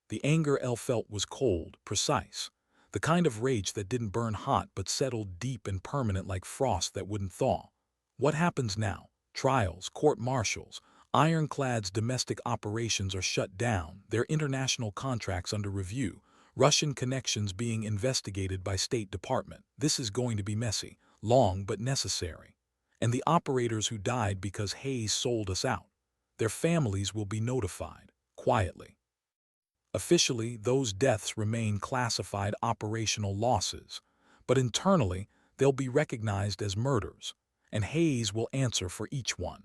The anger Elle felt was cold, precise. The kind of rage that didn't burn hot but settled deep and permanent like frost that wouldn't thaw. What happens now? Trials, court-martials, Ironclad's domestic operations are shut down, their international contracts under review, Russian connections being investigated by State Department. This is going to be messy, long but necessary. And the operators who died because Hayes sold us out. Their families will be notified, quietly. Officially, those deaths remain classified operational losses, but internally, they'll be recognized as murders, and Hayes will answer for each one.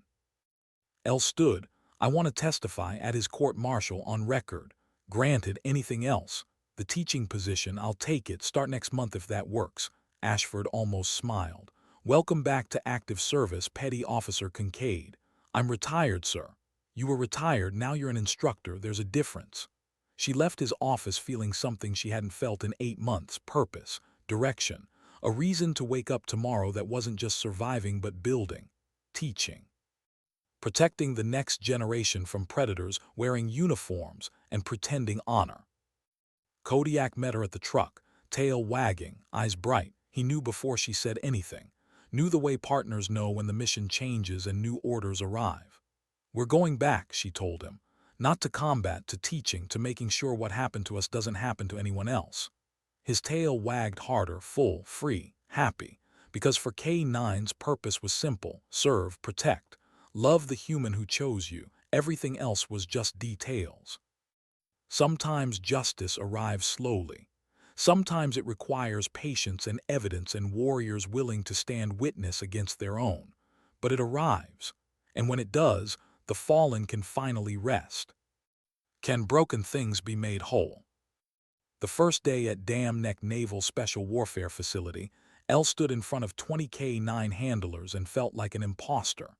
Elle stood. I want to testify at his court-martial on record. Granted, anything else. The teaching position, I'll take it, start next month if that works. Ashford almost smiled. Welcome back to active service, Petty Officer Kincaid. I'm retired, sir. You were retired, now you're an instructor, there's a difference. She left his office feeling something she hadn't felt in 8 months, purpose, direction, a reason to wake up tomorrow that wasn't just surviving but building, teaching. Protecting the next generation from predators wearing uniforms and pretending honor. Kodiak met her at the truck, tail wagging, eyes bright. He knew before she said anything, knew the way partners know when the mission changes and new orders arrive. We're going back, she told him. Not to combat, to teaching, to making sure what happened to us doesn't happen to anyone else. His tail wagged harder, full, free, happy, because for K9's purpose was simple: serve, protect, love the human who chose you. Everything else was just details. Sometimes justice arrives slowly. Sometimes it requires patience and evidence and warriors willing to stand witness against their own. But it arrives, and when it does, the fallen can finally rest. Can broken things be made whole? The first day at Dam Neck Naval Special Warfare Facility, Elle stood in front of 20 K9 handlers and felt like an imposter.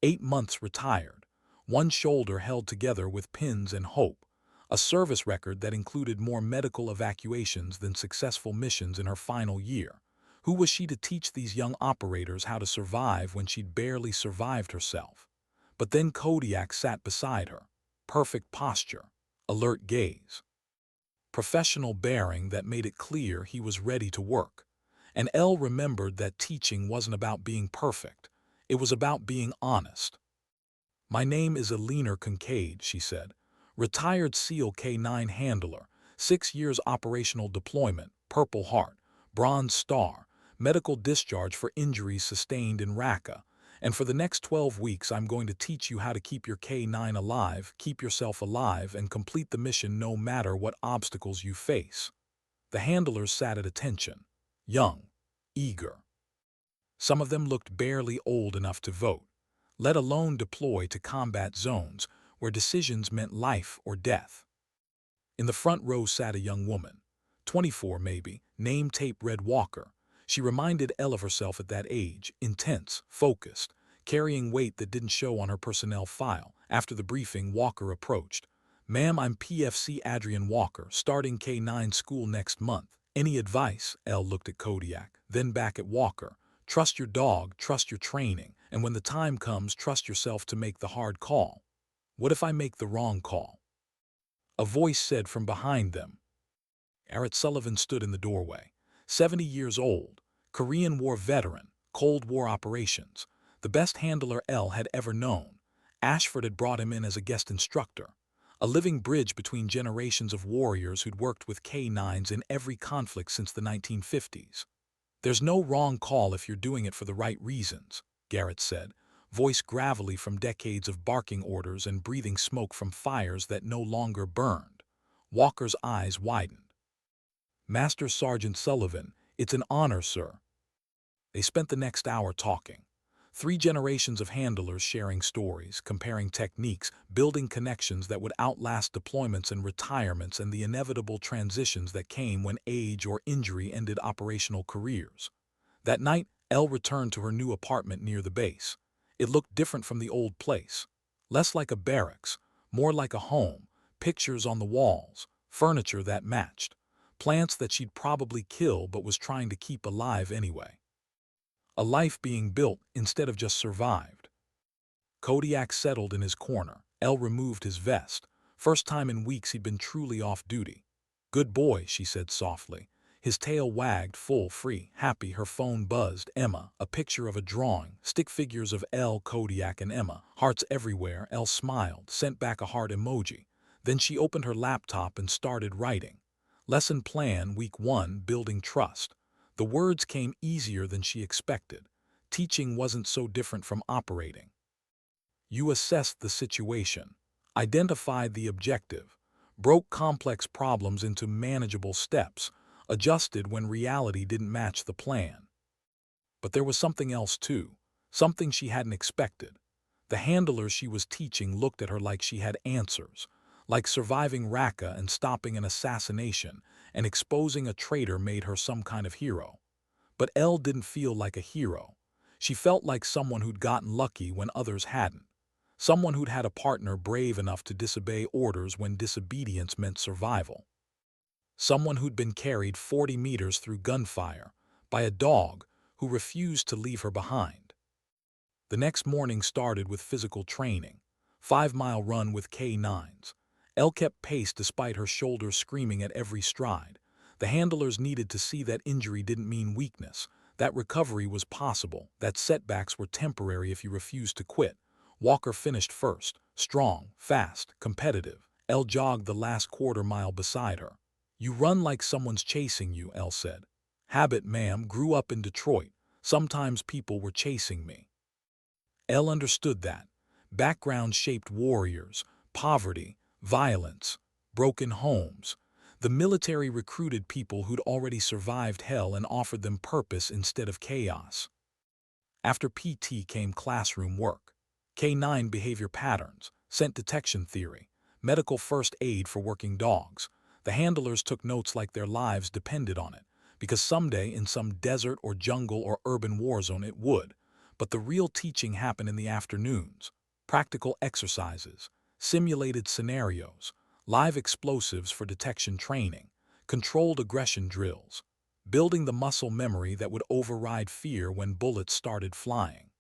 8 months retired, one shoulder held together with pins and hope, a service record that included more medical evacuations than successful missions in her final year. Who was she to teach these young operators how to survive when she'd barely survived herself? But then Kodiak sat beside her. Perfect posture, alert gaze, professional bearing that made it clear he was ready to work. And Elle remembered that teaching wasn't about being perfect. It was about being honest. My name is Alina Kincaid, she said. Retired SEAL K9 handler, 6 years operational deployment, Purple Heart, Bronze Star, medical discharge for injuries sustained in Raqqa. And for the next 12 weeks, I'm going to teach you how to keep your K9 alive, keep yourself alive, and complete the mission no matter what obstacles you face. The handlers sat at attention, young, eager. Some of them looked barely old enough to vote, let alone deploy to combat zones where decisions meant life or death. In the front row sat a young woman, 24 maybe, name tape read Walker. She reminded Elle of herself at that age, intense, focused, carrying weight that didn't show on her personnel file. After the briefing, Walker approached. Ma'am, I'm PFC Adrian Walker, starting K9 school next month. Any advice? Elle looked at Kodiak, then back at Walker. Trust your dog, trust your training, and when the time comes, trust yourself to make the hard call. What if I make the wrong call? A voice said from behind them. Garrett Sullivan stood in the doorway. 70 years old, Korean War veteran, Cold War operations, the best handler Elle had ever known. Ashford had brought him in as a guest instructor, a living bridge between generations of warriors who'd worked with K9s in every conflict since the 1950s. There's no wrong call if you're doing it for the right reasons, Garrett said, voice gravelly from decades of barking orders and breathing smoke from fires that no longer burned. Walker's eyes widened. Master Sergeant Sullivan, it's an honor, sir. They spent the next hour talking. 3 generations of handlers sharing stories, comparing techniques, building connections that would outlast deployments and retirements and the inevitable transitions that came when age or injury ended operational careers. That night, Elle returned to her new apartment near the base. It looked different from the old place. Less like a barracks, more like a home, pictures on the walls, furniture that matched, plants that she'd probably kill but was trying to keep alive anyway. A life being built instead of just survived. Kodiak settled in his corner. Elle removed his vest. First time in weeks he'd been truly off duty. "Good boy," she said softly. His tail wagged full free. Happy, her phone buzzed. Emma, a picture of a drawing, stick figures of Elle, Kodiak, and Emma. Hearts everywhere. Elle smiled, sent back a heart emoji. Then she opened her laptop and started writing. Lesson plan, week 1, building trust. The words came easier than she expected. Teaching wasn't so different from operating. You assessed the situation, identified the objective, broke complex problems into manageable steps, adjusted when reality didn't match the plan. But there was something else too, something she hadn't expected. The handlers she was teaching looked at her like she had answers, like surviving Raqqa and stopping an assassination and exposing a traitor made her some kind of hero. But Elle didn't feel like a hero. She felt like someone who'd gotten lucky when others hadn't. Someone who'd had a partner brave enough to disobey orders when disobedience meant survival. Someone who'd been carried 40 meters through gunfire by a dog who refused to leave her behind. The next morning started with physical training, 5-mile run with K9s. Elle kept pace despite her shoulders screaming at every stride. The handlers needed to see that injury didn't mean weakness, that recovery was possible, that setbacks were temporary if you refused to quit. Walker finished first, strong, fast, competitive. Elle jogged the last quarter-mile beside her. "You run like someone's chasing you," Elle said. "Habit, ma'am, grew up in Detroit. Sometimes people were chasing me." Elle understood that. Background shaped warriors, poverty, violence, broken homes. The military recruited people who'd already survived hell and offered them purpose instead of chaos. After PT came classroom work. K9 behavior patterns, scent detection theory, medical first aid for working dogs. The handlers took notes like their lives depended on it, because someday in some desert or jungle or urban war zone it would. But the real teaching happened in the afternoons. Practical exercises, simulated scenarios, live explosives for detection training, controlled aggression drills, building the muscle memory that would override fear when bullets started flying.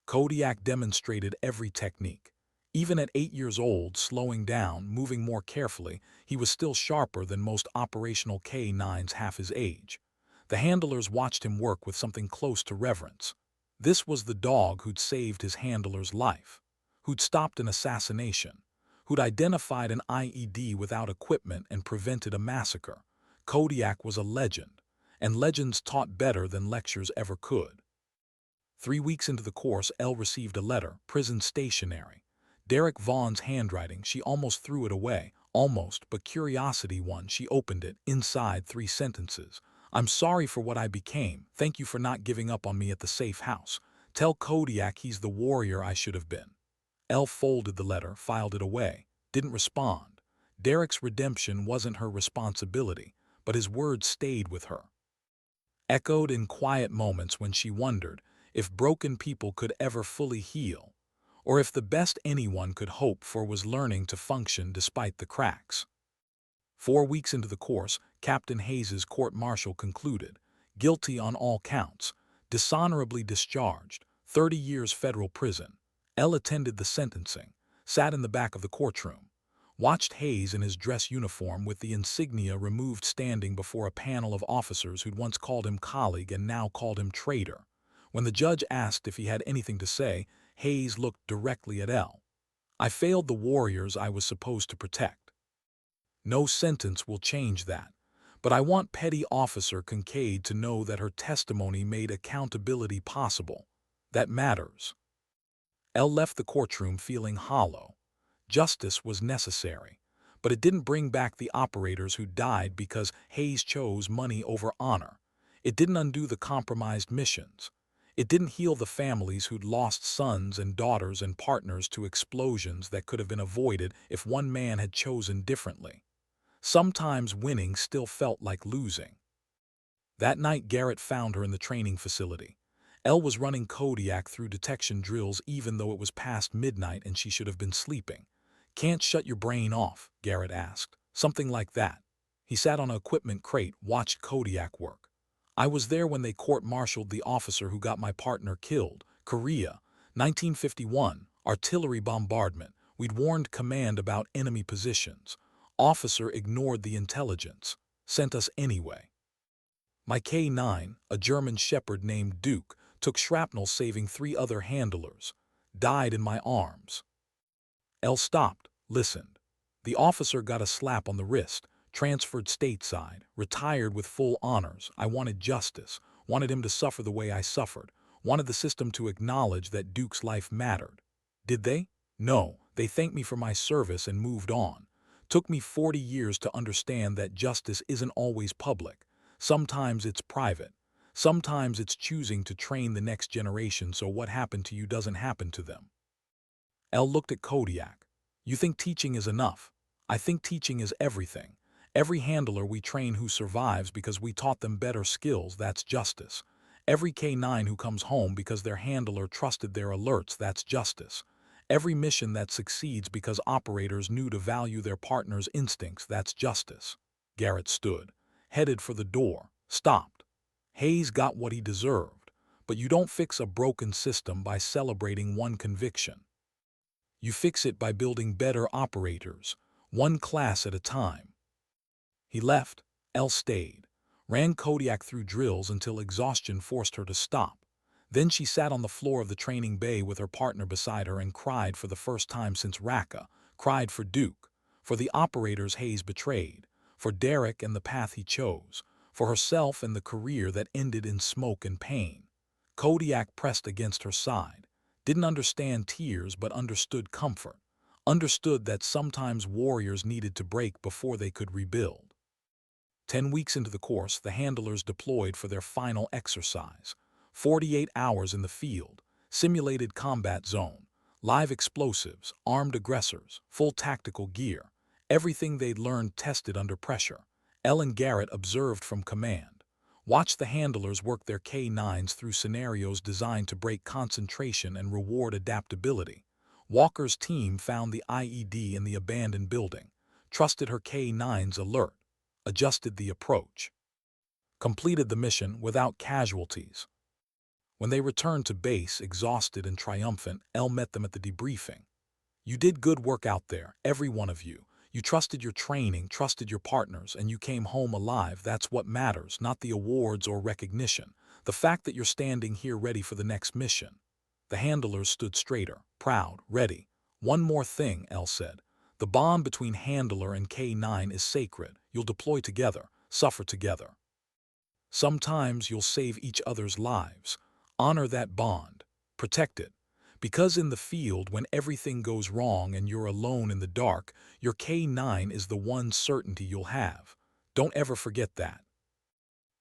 Kodiak demonstrated every technique. Even at 8 years old, slowing down, moving more carefully, he was still sharper than most operational K9s half his age. The handlers watched him work with something close to reverence. This was the dog who'd saved his handler's life, who'd stopped an assassination, who'd identified an IED without equipment and prevented a massacre. Kodiak was a legend, and legends taught better than lectures ever could. 3 weeks into the course, Elle received a letter, prison stationery. Derek Vaughn's handwriting, she almost threw it away. Almost, but curiosity won. She opened it. Inside, 3 sentences. "I'm sorry for what I became. Thank you for not giving up on me at the safe house. Tell Kodiak he's the warrior I should have been." Elle folded the letter, filed it away, didn't respond. Derek's redemption wasn't her responsibility, but his words stayed with her. Echoed in quiet moments when she wondered if broken people could ever fully heal, or if the best anyone could hope for was learning to function despite the cracks. 4 weeks into the course, Captain Hayes's court-martial concluded. Guilty on all counts, dishonorably discharged, 30 years federal prison. Elle attended the sentencing, sat in the back of the courtroom, watched Hayes in his dress uniform with the insignia removed standing before a panel of officers who'd once called him colleague and now called him traitor. When the judge asked if he had anything to say, Hayes looked directly at Elle. "I failed the warriors I was supposed to protect. No sentence will change that, but I want Petty Officer Kincaid to know that her testimony made accountability possible. That matters." Elle left the courtroom feeling hollow. Justice was necessary, but it didn't bring back the operators who died because Hayes chose money over honor. It didn't undo the compromised missions. It didn't heal the families who'd lost sons and daughters and partners to explosions that could have been avoided if one man had chosen differently. Sometimes winning still felt like losing. That night Garrett found her in the training facility. Elle was running Kodiak through detection drills even though it was past midnight and she should have been sleeping. "Can't shut your brain off?" Garrett asked. "Something like that." He sat on an equipment crate, watched Kodiak work. "I was there when they court-martialed the officer who got my partner killed. Korea, 1951, artillery bombardment. We'd warned command about enemy positions. Officer ignored the intelligence. Sent us anyway. My K9, a German shepherd named Duke, took shrapnel saving 3 other handlers. Died in my arms." Elle stopped, listened. The officer got a slap on the wrist, transferred stateside, retired with full honors. I wanted justice, wanted him to suffer the way I suffered, wanted the system to acknowledge that Duke's life mattered. Did they? No, they thanked me for my service and moved on. Took me 40 years to understand that justice isn't always public. Sometimes it's private. Sometimes it's choosing to train the next generation so what happened to you doesn't happen to them. Elle looked at Kodiak. "You think teaching is enough? I think teaching is everything. Every handler we train who survives because we taught them better skills, that's justice. Every K9 who comes home because their handler trusted their alerts, that's justice. Every mission that succeeds because operators knew to value their partner's instincts, that's justice." Garrett stood, headed for the door, stopped. Hayes got what he deserved, but you don't fix a broken system by celebrating one conviction. You fix it by building better operators, one class at a time. He left. Elle stayed, ran Kodiak through drills until exhaustion forced her to stop. Then she sat on the floor of the training bay with her partner beside her and cried for the first time since Raqqa, cried for Duke, for the operators Hayes betrayed, for Derek and the path he chose, for herself and the career that ended in smoke and pain. Kodiak pressed against her side. Didn't understand tears but understood comfort, understood that sometimes warriors needed to break before they could rebuild. 10 weeks into the course, the handlers deployed for their final exercise. 48 hours in the field, simulated combat zone, live explosives, armed aggressors, full tactical gear, everything they'd learned tested under pressure. Elle and Garrett observed from command. Watch the handlers work their K9s through scenarios designed to break concentration and reward adaptability. Walker's team found the IED in the abandoned building, trusted her K9's alert, adjusted the approach, completed the mission without casualties. When they returned to base, exhausted and triumphant, Elle met them at the debriefing. "You did good work out there, every one of you. You trusted your training, trusted your partners, and you came home alive. That's what matters, not the awards or recognition. The fact that you're standing here ready for the next mission." The handlers stood straighter, proud, ready. "One more thing," Elle said. "The bond between handler and K9 is sacred. You'll deploy together, suffer together. Sometimes you'll save each other's lives. Honor that bond. Protect it. Because in the field, when everything goes wrong and you're alone in the dark, your K9 is the one certainty you'll have. Don't ever forget that."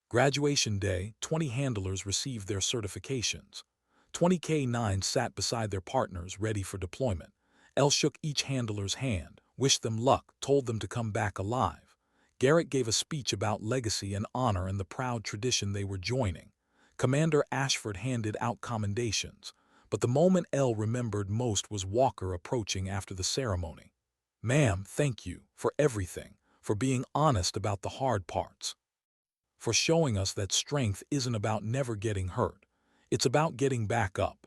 Graduation day, 20 handlers received their certifications. 20 K9s sat beside their partners, ready for deployment. Elle shook each handler's hand, wished them luck, told them to come back alive. Garrett gave a speech about legacy and honor and the proud tradition they were joining. Commander Ashford handed out commendations. But the moment Elle remembered most was Walker approaching after the ceremony. "Ma'am, thank you for everything, for being honest about the hard parts, for showing us that strength isn't about never getting hurt. It's about getting back up."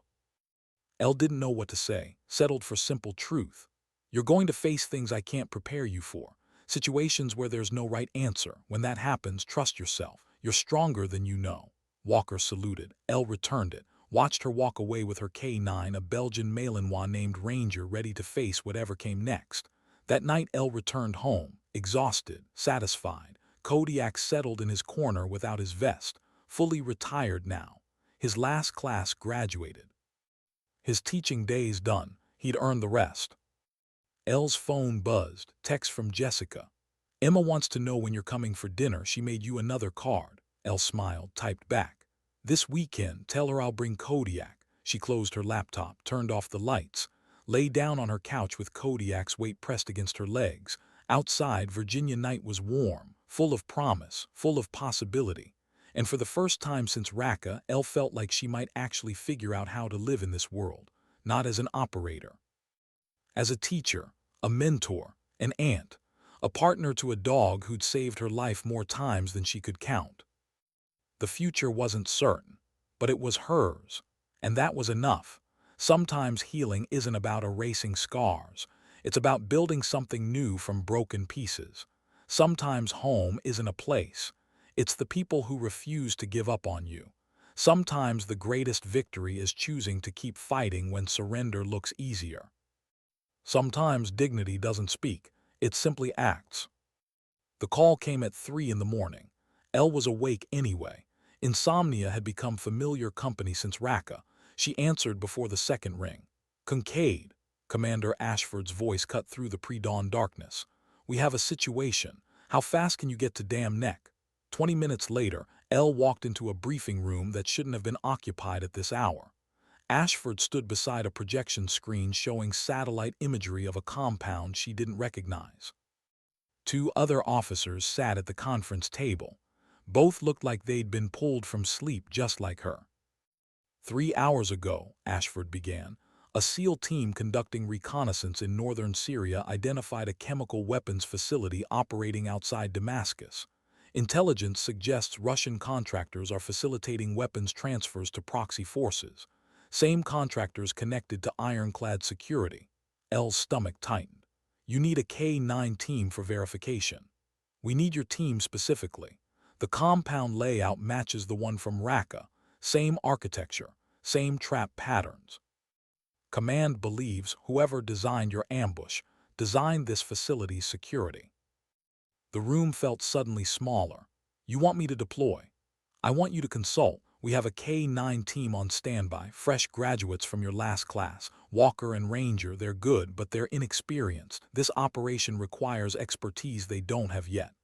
Elle didn't know what to say, settled for simple truth. "You're going to face things I can't prepare you for, situations where there's no right answer. When that happens, trust yourself. You're stronger than you know." Walker saluted. Elle returned it, watched her walk away with her K9, a Belgian Malinois named Ranger, ready to face whatever came next. That night Elle returned home, exhausted, satisfied. Kodiak settled in his corner without his vest, fully retired now. His last class graduated. His teaching days done, he'd earned the rest. Elle's phone buzzed, text from Jessica. "Emma wants to know when you're coming for dinner. She made you another card." Elle smiled, typed back. This weekend, tell her I'll bring Kodiak. She closed her laptop, turned off the lights, lay down on her couch with Kodiak's weight pressed against her legs. Outside, Virginia night was warm, full of promise, full of possibility. And for the first time since Raqqa, Elle felt like she might actually figure out how to live in this world, not as an operator. As a teacher, a mentor, an aunt, a partner to a dog who'd saved her life more times than she could count. The future wasn't certain, but it was hers, and that was enough. Sometimes healing isn't about erasing scars. It's about building something new from broken pieces. Sometimes home isn't a place. It's the people who refuse to give up on you. Sometimes the greatest victory is choosing to keep fighting when surrender looks easier. Sometimes dignity doesn't speak, it simply acts. The call came at 3 in the morning. Elle was awake anyway. Insomnia had become familiar company since Raqqa. She answered before the second ring. "Kincaid," Commander Ashford's voice cut through the pre-dawn darkness. "We have a situation. How fast can you get to Dam Neck?" 20 minutes later, Elle walked into a briefing room that shouldn't have been occupied at this hour. Ashford stood beside a projection screen showing satellite imagery of a compound she didn't recognize. Two other officers sat at the conference table. Both looked like they'd been pulled from sleep just like her. 3 hours ago, Ashford began, a SEAL team conducting reconnaissance in northern Syria identified a chemical weapons facility operating outside Damascus. Intelligence suggests Russian contractors are facilitating weapons transfers to proxy forces. Same contractors connected to ironclad security. Elle's stomach tightened. "You need a K-9 team for verification." "We need your team specifically. The compound layout matches the one from Raqqa. Same architecture, same trap patterns. Command believes whoever designed your ambush designed this facility's security." The room felt suddenly smaller. "You want me to deploy?" "I want you to consult. We have a K-9 team on standby, fresh graduates from your last class. Walker and Ranger, they're good, but they're inexperienced. This operation requires expertise they don't have yet."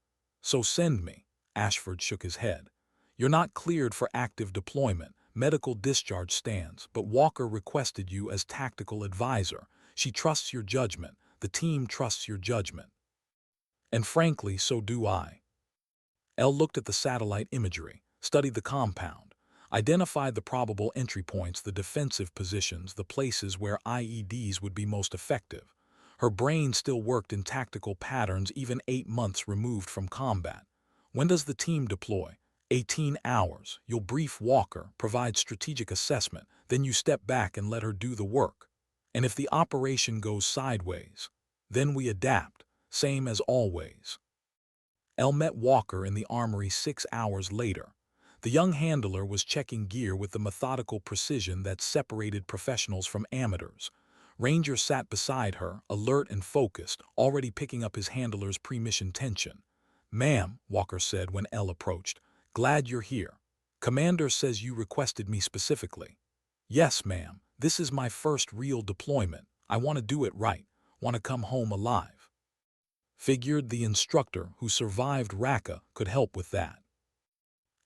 "So send me." Ashford shook his head. "You're not cleared for active deployment. Medical discharge stands, but Walker requested you as tactical advisor. She trusts your judgment. The team trusts your judgment. And frankly, so do I." Elle looked at the satellite imagery, studied the compound, identified the probable entry points, the defensive positions, the places where IEDs would be most effective. Her brain still worked in tactical patterns even 8 months removed from combat. "When does the team deploy?" 18 hours. You'll brief Walker, provide strategic assessment, then you step back and let her do the work. And if the operation goes sideways, then we adapt, same as always. Elle met Walker in the armory 6 hours later. The young handler was checking gear with the methodical precision that separated professionals from amateurs. Ranger sat beside her, alert and focused, already picking up his handler's pre-mission tension. "Ma'am," Walker said when Elle approached, "glad you're here. Commander says you requested me specifically." "Yes, ma'am. This is my first real deployment. I want to do it right. Want to come home alive." Figured the instructor who survived Raqqa could help with that.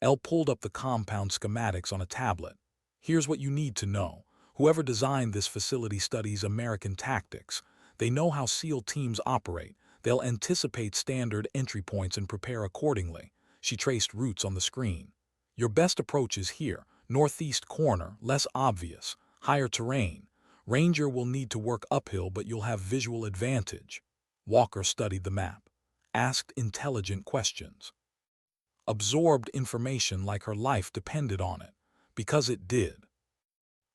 Elle pulled up the compound schematics on a tablet. "Here's what you need to know. Whoever designed this facility studies American tactics. They know how SEAL teams operate. They'll anticipate standard entry points and prepare accordingly." She traced routes on the screen. "Your best approach is here, northeast corner, less obvious, higher terrain. Ranger will need to work uphill, but you'll have visual advantage." Walker studied the map, asked intelligent questions, absorbed information like her life depended on it, because it did.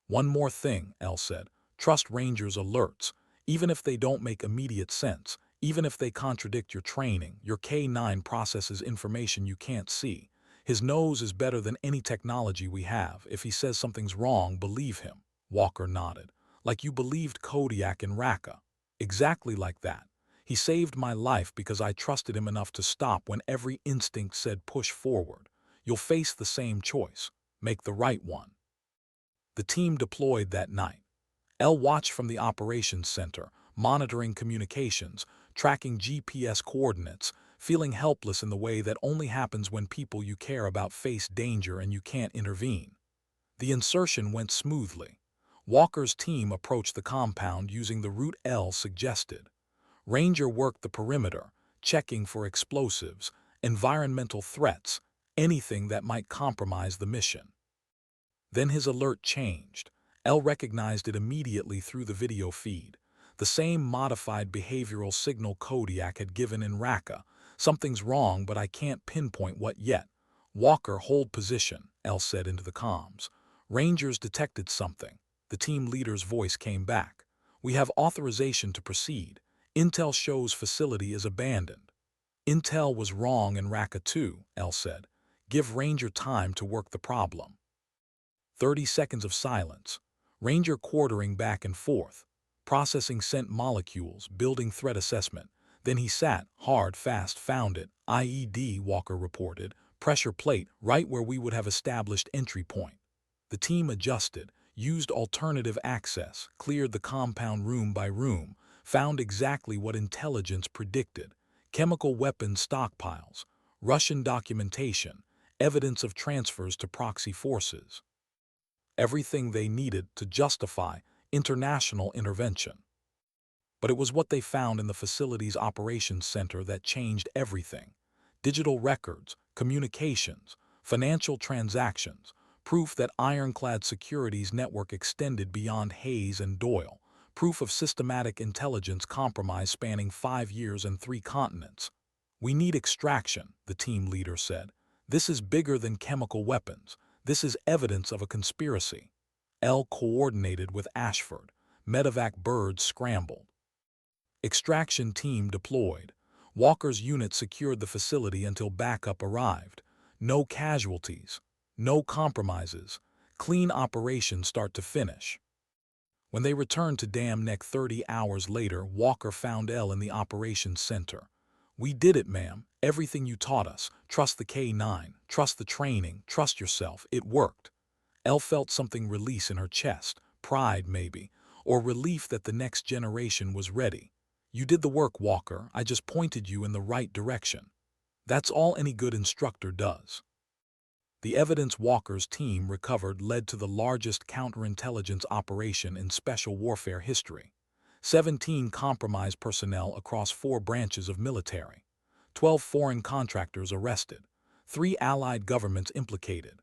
"One more thing," Elle said. "Trust Ranger's alerts, even if they don't make immediate sense, even if they contradict your training. Your K-9 processes information you can't see. His nose is better than any technology we have. If he says something's wrong, believe him." Walker nodded. "Like you believed Kodiak in Raqqa." "Exactly like that. He saved my life because I trusted him enough to stop when every instinct said push forward. You'll face the same choice. Make the right one." The team deployed that night. Elle watched from the operations center, monitoring communications, tracking GPS coordinates, feeling helpless in the way that only happens when people you care about face danger and you can't intervene. The insertion went smoothly. Walker's team approached the compound using the route L suggested. Ranger worked the perimeter, checking for explosives, environmental threats, anything that might compromise the mission. Then his alert changed. L recognized it immediately through the video feed. The same modified behavioral signal Kodiak had given in Raqqa. Something's wrong, but I can't pinpoint what yet. Walker, hold position, L said into the comms. Rangers detected something. The team leader's voice came back. We have authorization to proceed. Intel shows facility is abandoned. Intel was wrong in Raqqa too, L said. Give Ranger time to work the problem. 30 seconds of silence. Ranger quartering back and forth, processing scent molecules, building threat assessment. Then he sat, hard, fast, found it. IED, Walker reported. Pressure plate, right where we would have established entry point. The team adjusted, used alternative access, cleared the compound room by room, found exactly what intelligence predicted. Chemical weapons stockpiles, Russian documentation, evidence of transfers to proxy forces. Everything they needed to justify international intervention. But it was what they found in the facility's operations center that changed everything. Digital records, communications, financial transactions, proof that Ironclad Security's network extended beyond Hayes and Doyle, proof of systematic intelligence compromise spanning 5 years and 3 continents. We need extraction, the team leader said. This is bigger than chemical weapons. This is evidence of a conspiracy. L coordinated with Ashford. Medevac birds scrambled. Extraction team deployed. Walker's unit secured the facility until backup arrived. No casualties. No compromises. Clean operation start to finish. When they returned to Dam Neck 30 hours later, Walker found L in the operations center. We did it, ma'am. Everything you taught us. Trust the K9. Trust the training. Trust yourself. It worked. Elle felt something release in her chest. Pride, maybe. Or relief that the next generation was ready. You did the work, Walker. I just pointed you in the right direction. That's all any good instructor does. The evidence Walker's team recovered led to the largest counterintelligence operation in special warfare history. 17 compromised personnel across 4 branches of military. 12 foreign contractors arrested. 3 allied governments implicated.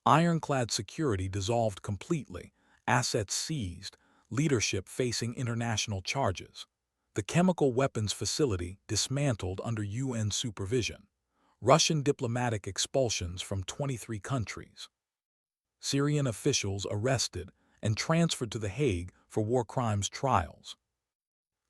Ironclad Security dissolved completely. Assets seized. Leadership facing international charges. The chemical weapons facility dismantled under UN supervision. Russian diplomatic expulsions from 23 countries. Syrian officials arrested and transferred to The Hague for war crimes trials.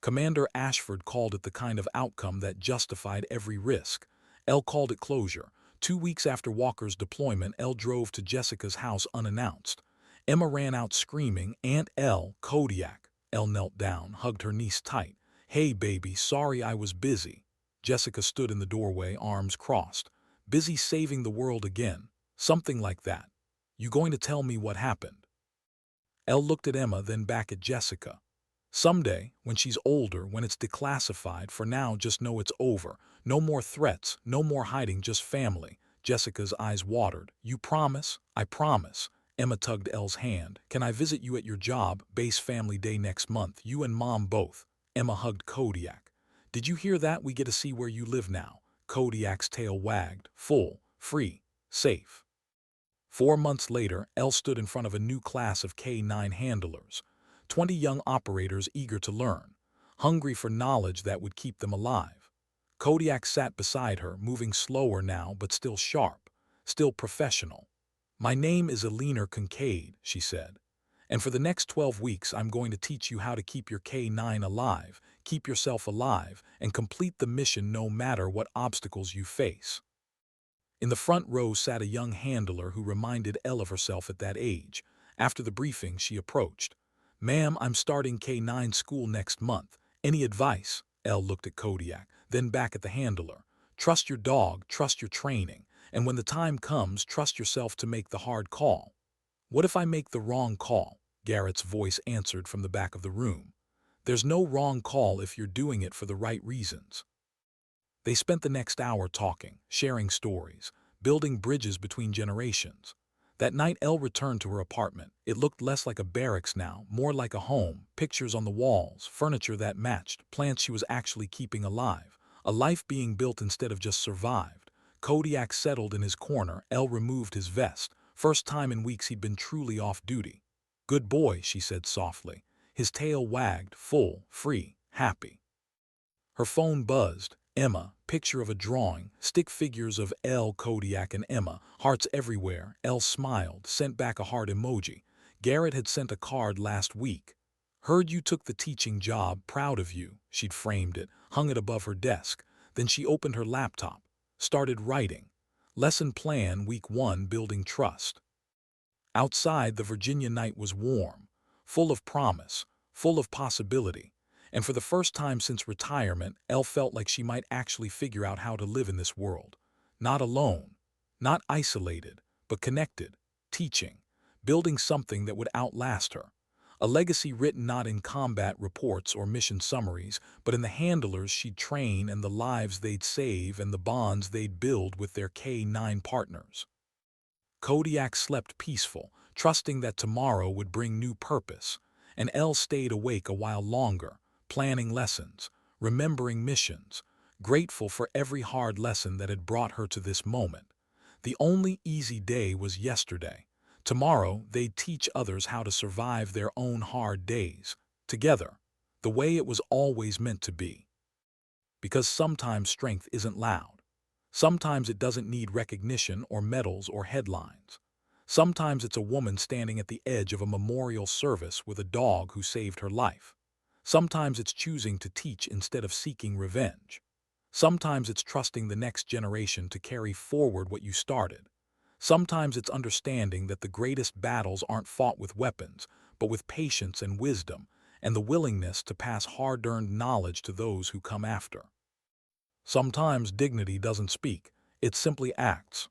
Commander Ashford called it the kind of outcome that justified every risk. Elle called it closure. 2 weeks after Walker's deployment, Elle drove to Jessica's house unannounced. Emma ran out screaming, "Aunt Elle, Kodiak." Elle knelt down, hugged her niece tight. "Hey, baby, sorry I was busy." Jessica stood in the doorway, arms crossed. "Busy saving the world again." Something like that. "You going to tell me what happened?" Elle looked at Emma, then back at Jessica. "Someday, when she's older, when it's declassified, for now just know it's over. No more threats, no more hiding, just family." Jessica's eyes watered. "You promise?" "I promise." Emma tugged Elle's hand. "Can I visit you at your job? Base family day next month, you and Mom both." Emma hugged Kodiak. "Did you hear that? We get to see where you live now." Kodiak's tail wagged. "Full, free, safe." 4 months later, Elle stood in front of a new class of K9 handlers. 20 young operators eager to learn, hungry for knowledge that would keep them alive. Kodiak sat beside her, moving slower now, but still sharp, still professional. "My name is Alina Kincaid," she said. "And for the next 12 weeks, I'm going to teach you how to keep your K9 alive, keep yourself alive, and complete the mission no matter what obstacles you face." In the front row sat a young handler who reminded Elle of herself at that age. After the briefing, she approached. "Ma'am, I'm starting K9 school next month. Any advice?" Elle looked at Kodiak, then back at the handler. "Trust your dog, trust your training, and when the time comes, trust yourself to make the hard call." "What if I make the wrong call?" Garrett's voice answered from the back of the room. "There's no wrong call if you're doing it for the right reasons." They spent the next hour talking, sharing stories, building bridges between generations. That night Elle returned to her apartment. It looked less like a barracks now, more like a home, pictures on the walls, furniture that matched, plants she was actually keeping alive, a life being built instead of just survived. Kodiak settled in his corner. Elle removed his vest. First time in weeks he'd been truly off duty. "Good boy," she said softly. His tail wagged, full, free, happy. Her phone buzzed. Emma, picture of a drawing, stick figures of Elle, Kodiak, and Emma, hearts everywhere. Elle smiled, sent back a heart emoji. Garrett had sent a card last week. "Heard you took the teaching job, proud of you." She'd framed it, hung it above her desk. Then she opened her laptop, started writing. Lesson plan, week 1, building trust. Outside, the Virginia night was warm, full of promise, full of possibility. And for the first time since retirement, Elle felt like she might actually figure out how to live in this world. Not alone, not isolated, but connected, teaching, building something that would outlast her. A legacy written not in combat reports or mission summaries, but in the handlers she'd train and the lives they'd save and the bonds they'd build with their K-9 partners. Kodiak slept peaceful, trusting that tomorrow would bring new purpose, and Elle stayed awake a while longer, planning lessons, remembering missions, grateful for every hard lesson that had brought her to this moment. The only easy day was yesterday. Tomorrow they'd teach others how to survive their own hard days, together, the way it was always meant to be. Because sometimes strength isn't loud. Sometimes it doesn't need recognition or medals or headlines. Sometimes it's a woman standing at the edge of a memorial service with a dog who saved her life. Sometimes it's choosing to teach instead of seeking revenge. Sometimes it's trusting the next generation to carry forward what you started. Sometimes it's understanding that the greatest battles aren't fought with weapons, but with patience and wisdom, and the willingness to pass hard-earned knowledge to those who come after. Sometimes dignity doesn't speak, it simply acts.